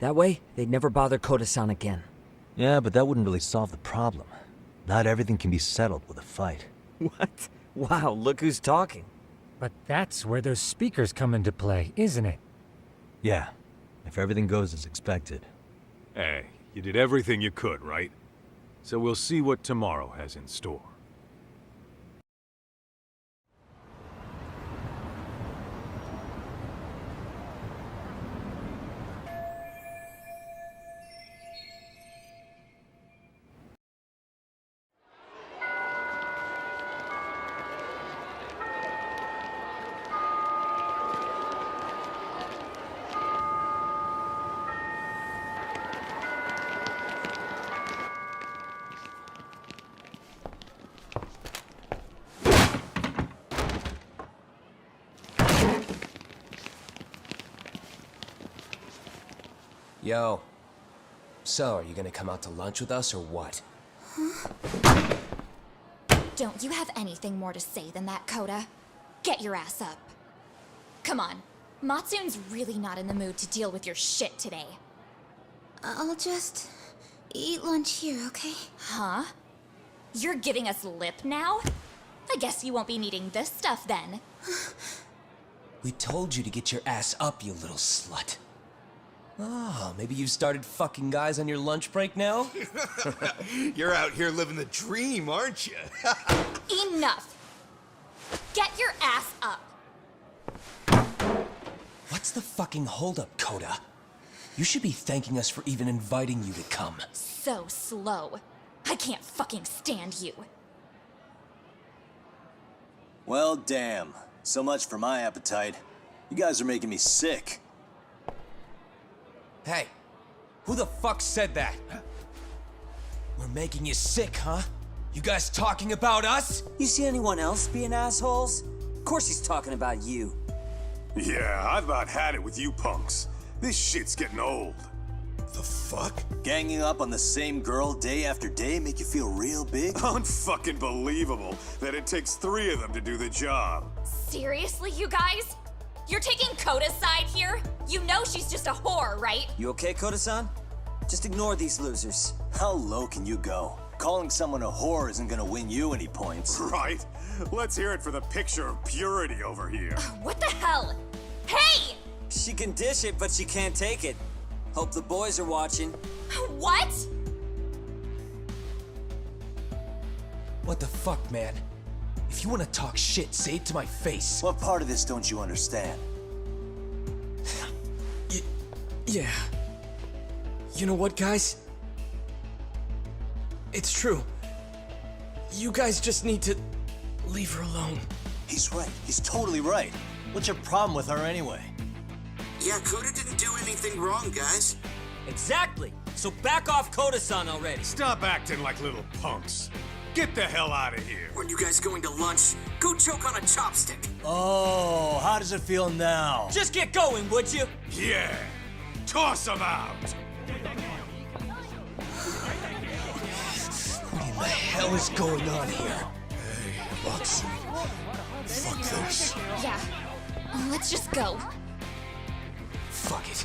That way, they'd never bother Koda-san again. Yeah, but that wouldn't really solve the problem. Not everything can be settled with a fight. What? Wow, look who's talking. But that's where those speakers come into play, isn't it? Yeah, if everything goes as expected. Hey, you did everything you could, right? So we'll see what tomorrow has in store. Yo. So, are you gonna come out to lunch with us or what? Don't you have anything more to say than that, Koda? Get your ass up. Come on. Matsune's really not in the mood to deal with your shit today. I'll just eat lunch here, okay? Huh? You're giving us lip now? I guess you won't be needing this stuff then. We told you to get your ass up, you little slut. Oh, maybe you've started fucking guys on your lunch break now? You're out here living the dream, aren't you? Enough! Get your ass up! What's the fucking holdup, Koda? You should be thanking us for even inviting you to come. So slow. I can't fucking stand you. Well, damn. So much for my appetite. You guys are making me sick. Hey, who the fuck said that? We're making you sick, huh? You guys talking about us? You see anyone else being assholes? Of course he's talking about you. Yeah, I've about had it with you punks. This shit's getting old. The fuck? Ganging up on the same girl day after day make you feel real big? Unfucking believable that it takes 3 of them to do the job. Seriously, you guys? You're taking Koda's side here? You know she's just a whore, right? You okay, Koda-san? Just ignore these losers. How low can you go? Calling someone a whore isn't gonna win you any points. Right? Let's hear it for the picture of purity over here. What the hell? Hey! She can dish it, but she can't take it. Hope the boys are watching. What? What the fuck, man? If you want to talk shit, say it to my face. What part of this don't you understand? Yeah. You know what, guys? It's true. You guys just need to leave her alone. He's right. He's totally right. What's your problem with her anyway? Yeah, Koda didn't do anything wrong, guys. Exactly. So back off Koda-san already. Stop acting like little punks. Get the hell out of here. When you guys going to lunch, go choke on a chopstick. Oh, how does it feel now? Just get going, would you? Yeah. Toss them out. What in the hell is going on here? Hey, Matsu. Fuck this. Yeah. Let's just go. Fuck it.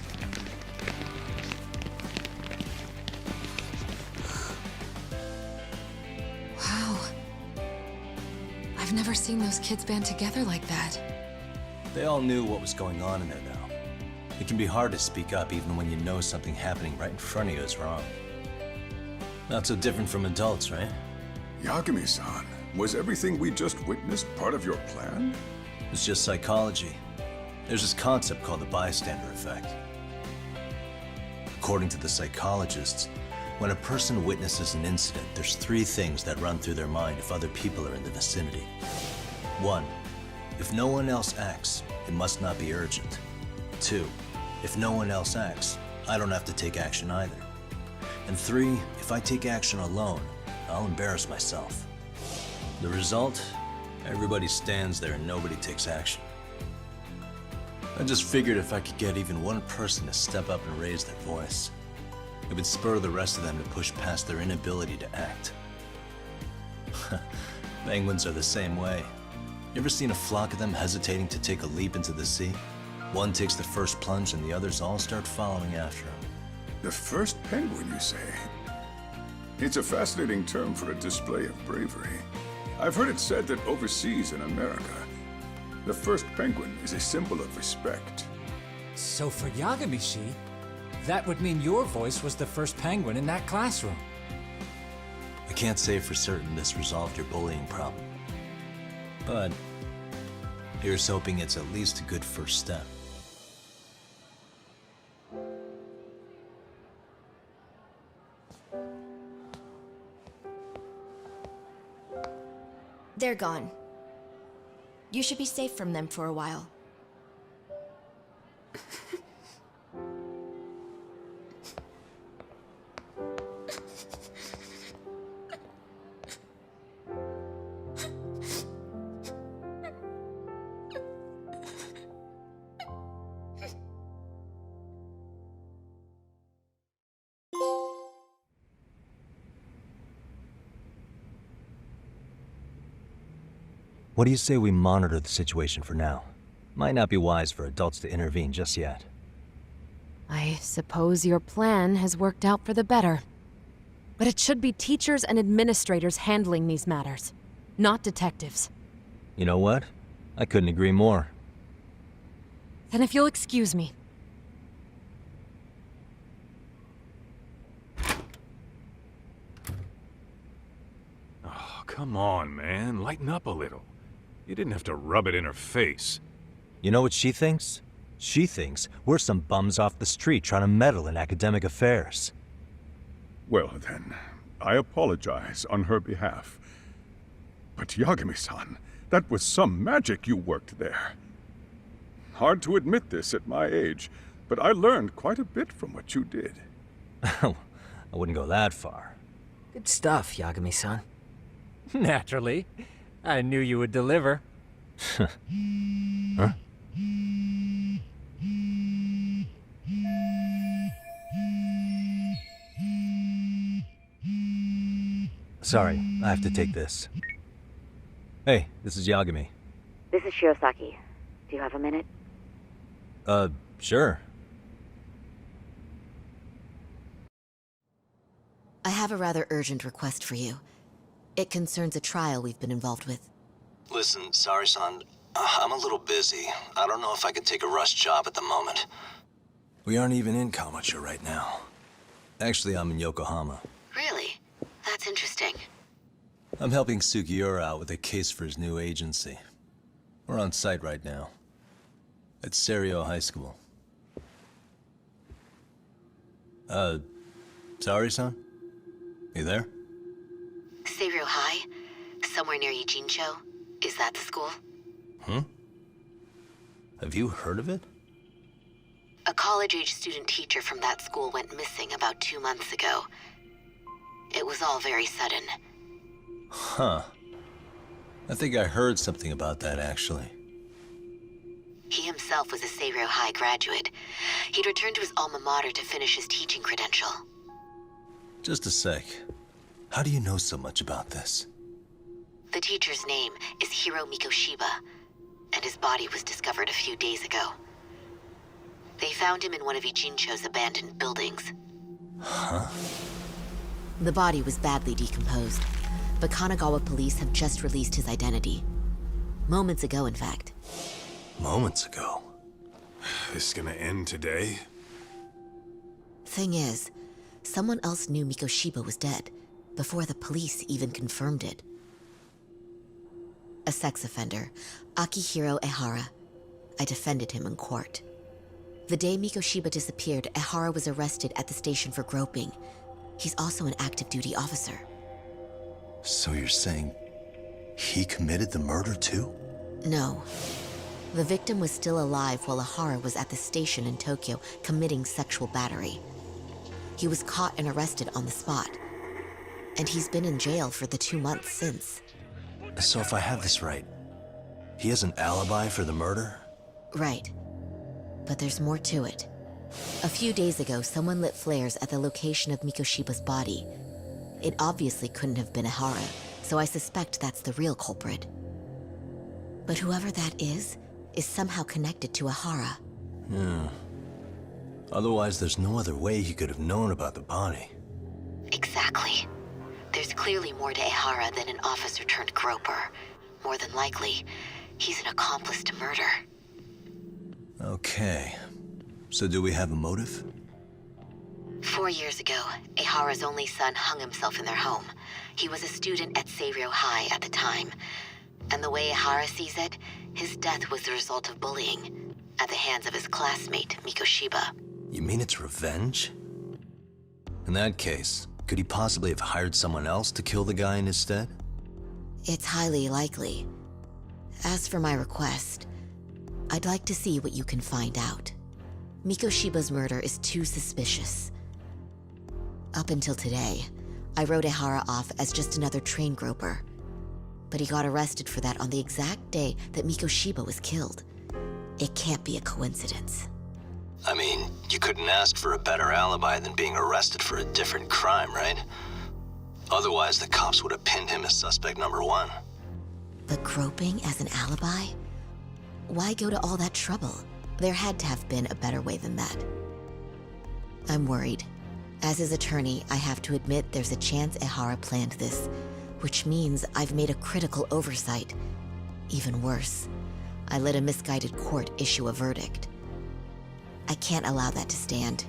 Wow. I've never seen those kids band together like that. They all knew what was going on in there now. It can be hard to speak up even when you know something happening right in front of you is wrong. Not so different from adults, right? Yagami-san, was everything we just witnessed part of your plan? It's just psychology. There's this concept called the bystander effect. According to the psychologists, when a person witnesses an incident, there's 3 things that run through their mind if other people are in the vicinity. 1, if no one else acts, it must not be urgent. 2, if no one else acts, I don't have to take action either. And 3, if I take action alone, I'll embarrass myself. The result? Everybody stands there and nobody takes action. I just figured if I could get even one person to step up and raise their voice, it would spur the rest of them to push past their inability to act. Penguins are the same way. You ever seen a flock of them hesitating to take a leap into the sea? One takes the first plunge and the others all start following after him. The first penguin, you say? It's a fascinating term for a display of bravery. I've heard it said that overseas in America, the first penguin is a symbol of respect. So for Yagami-shi, that would mean your voice was the first penguin in that classroom. I can't say for certain this resolved your bullying problem. But here's hoping it's at least a good first step. They're gone. You should be safe from them for a while. What do you say we monitor the situation for now? Might not be wise for adults to intervene just yet. I suppose your plan has worked out for the better. But it should be teachers and administrators handling these matters, not detectives. You know what? I couldn't agree more. Then if you'll excuse me. Oh, come on, man. Lighten up a little. You didn't have to rub it in her face. You know what she thinks? She thinks we're some bums off the street trying to meddle in academic affairs. Well then, I apologize on her behalf. But Yagami-san, that was some magic you worked there. Hard to admit this at my age, but I learned quite a bit from what you did. I wouldn't go that far. Good stuff, Yagami-san. Naturally. I knew you would deliver. Huh? Sorry, I have to take this. Hey, this is Yagami. This is Shirosaki. Do you have a minute? Sure. I have a rather urgent request for you. It concerns a trial we've been involved with. Listen, Sari-san, I'm a little busy. I don't know if I could take a rush job at the moment. We aren't even in Kamucha right now. Actually, I'm in Yokohama. Really? That's interesting. I'm helping Sugiura out with a case for his new agency. We're on site right now. At Serio High School. Sari-san? You there? Serio High? Somewhere near Ijincho? Is that the school? Have you heard of it? A college-age student teacher from that school went missing about 2 months ago. It was all very sudden. Huh. I think I heard something about that, actually. He himself was a Serio High graduate. He'd returned to his alma mater to finish his teaching credential. Just a sec. How do you know so much about this? The teacher's name is Hiro Mikoshiba, and his body was discovered a few days ago. They found him in one of Ijincho's abandoned buildings. Huh? The body was badly decomposed, but Kanagawa police have just released his identity. Moments ago, in fact. Moments ago? This gonna end today? Thing is, someone else knew Mikoshiba was dead, before the police even confirmed it. A sex offender, Akihiro Ehara. I defended him in court. The day Mikoshiba disappeared, Ehara was arrested at the station for groping. He's also an active duty officer. So you're saying he committed the murder too? No. The victim was still alive while Ehara was at the station in Tokyo committing sexual battery. He was caught and arrested on the spot. And he's been in jail for the 2 months since. So if I have this right, he has an alibi for the murder? Right. But there's more to it. A few days ago, someone lit flares at the location of Mikoshiba's body. It obviously couldn't have been Ihara, so I suspect that's the real culprit. But whoever that is somehow connected to Ihara. Yeah. Otherwise, there's no other way he could have known about the body. Exactly. There's clearly more to Ihara than an officer turned groper. More than likely, he's an accomplice to murder. Okay. So do we have a motive? 4 years ago, Ihara's only son hung himself in their home. He was a student at Seiryo High at the time. And the way Ihara sees it, his death was the result of bullying at the hands of his classmate, Mikoshiba. You mean it's revenge? In that case, could he possibly have hired someone else to kill the guy in his stead? It's highly likely. As for my request, I'd like to see what you can find out. Mikoshiba's murder is too suspicious. Up until today, I wrote Ihara off as just another train groper. But he got arrested for that on the exact day that Mikoshiba was killed. It can't be a coincidence. I mean, you couldn't ask for a better alibi than being arrested for a different crime, right? Otherwise, the cops would have pinned him as suspect number 1. But groping as an alibi? Why go to all that trouble? There had to have been a better way than that. I'm worried. As his attorney, I have to admit there's a chance Ihara planned this, which means I've made a critical oversight. Even worse, I let a misguided court issue a verdict. I can't allow that to stand.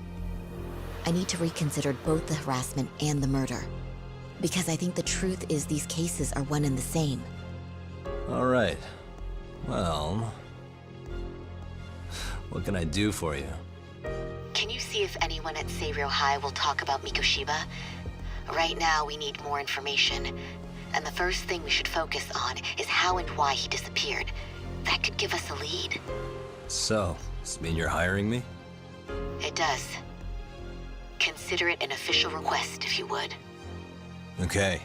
I need to reconsider both the harassment and the murder, because I think the truth is these cases are one and the same. All right. Well, what can I do for you? Can you see if anyone at Seiryo High will talk about Mikoshiba? Right now, we need more information. And the first thing we should focus on is how and why he disappeared. That could give us a lead. So, does this mean you're hiring me? It does. Consider it an official request, if you would. Okay,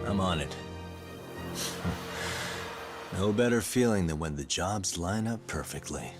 I'm on it. No better feeling than when the jobs line up perfectly.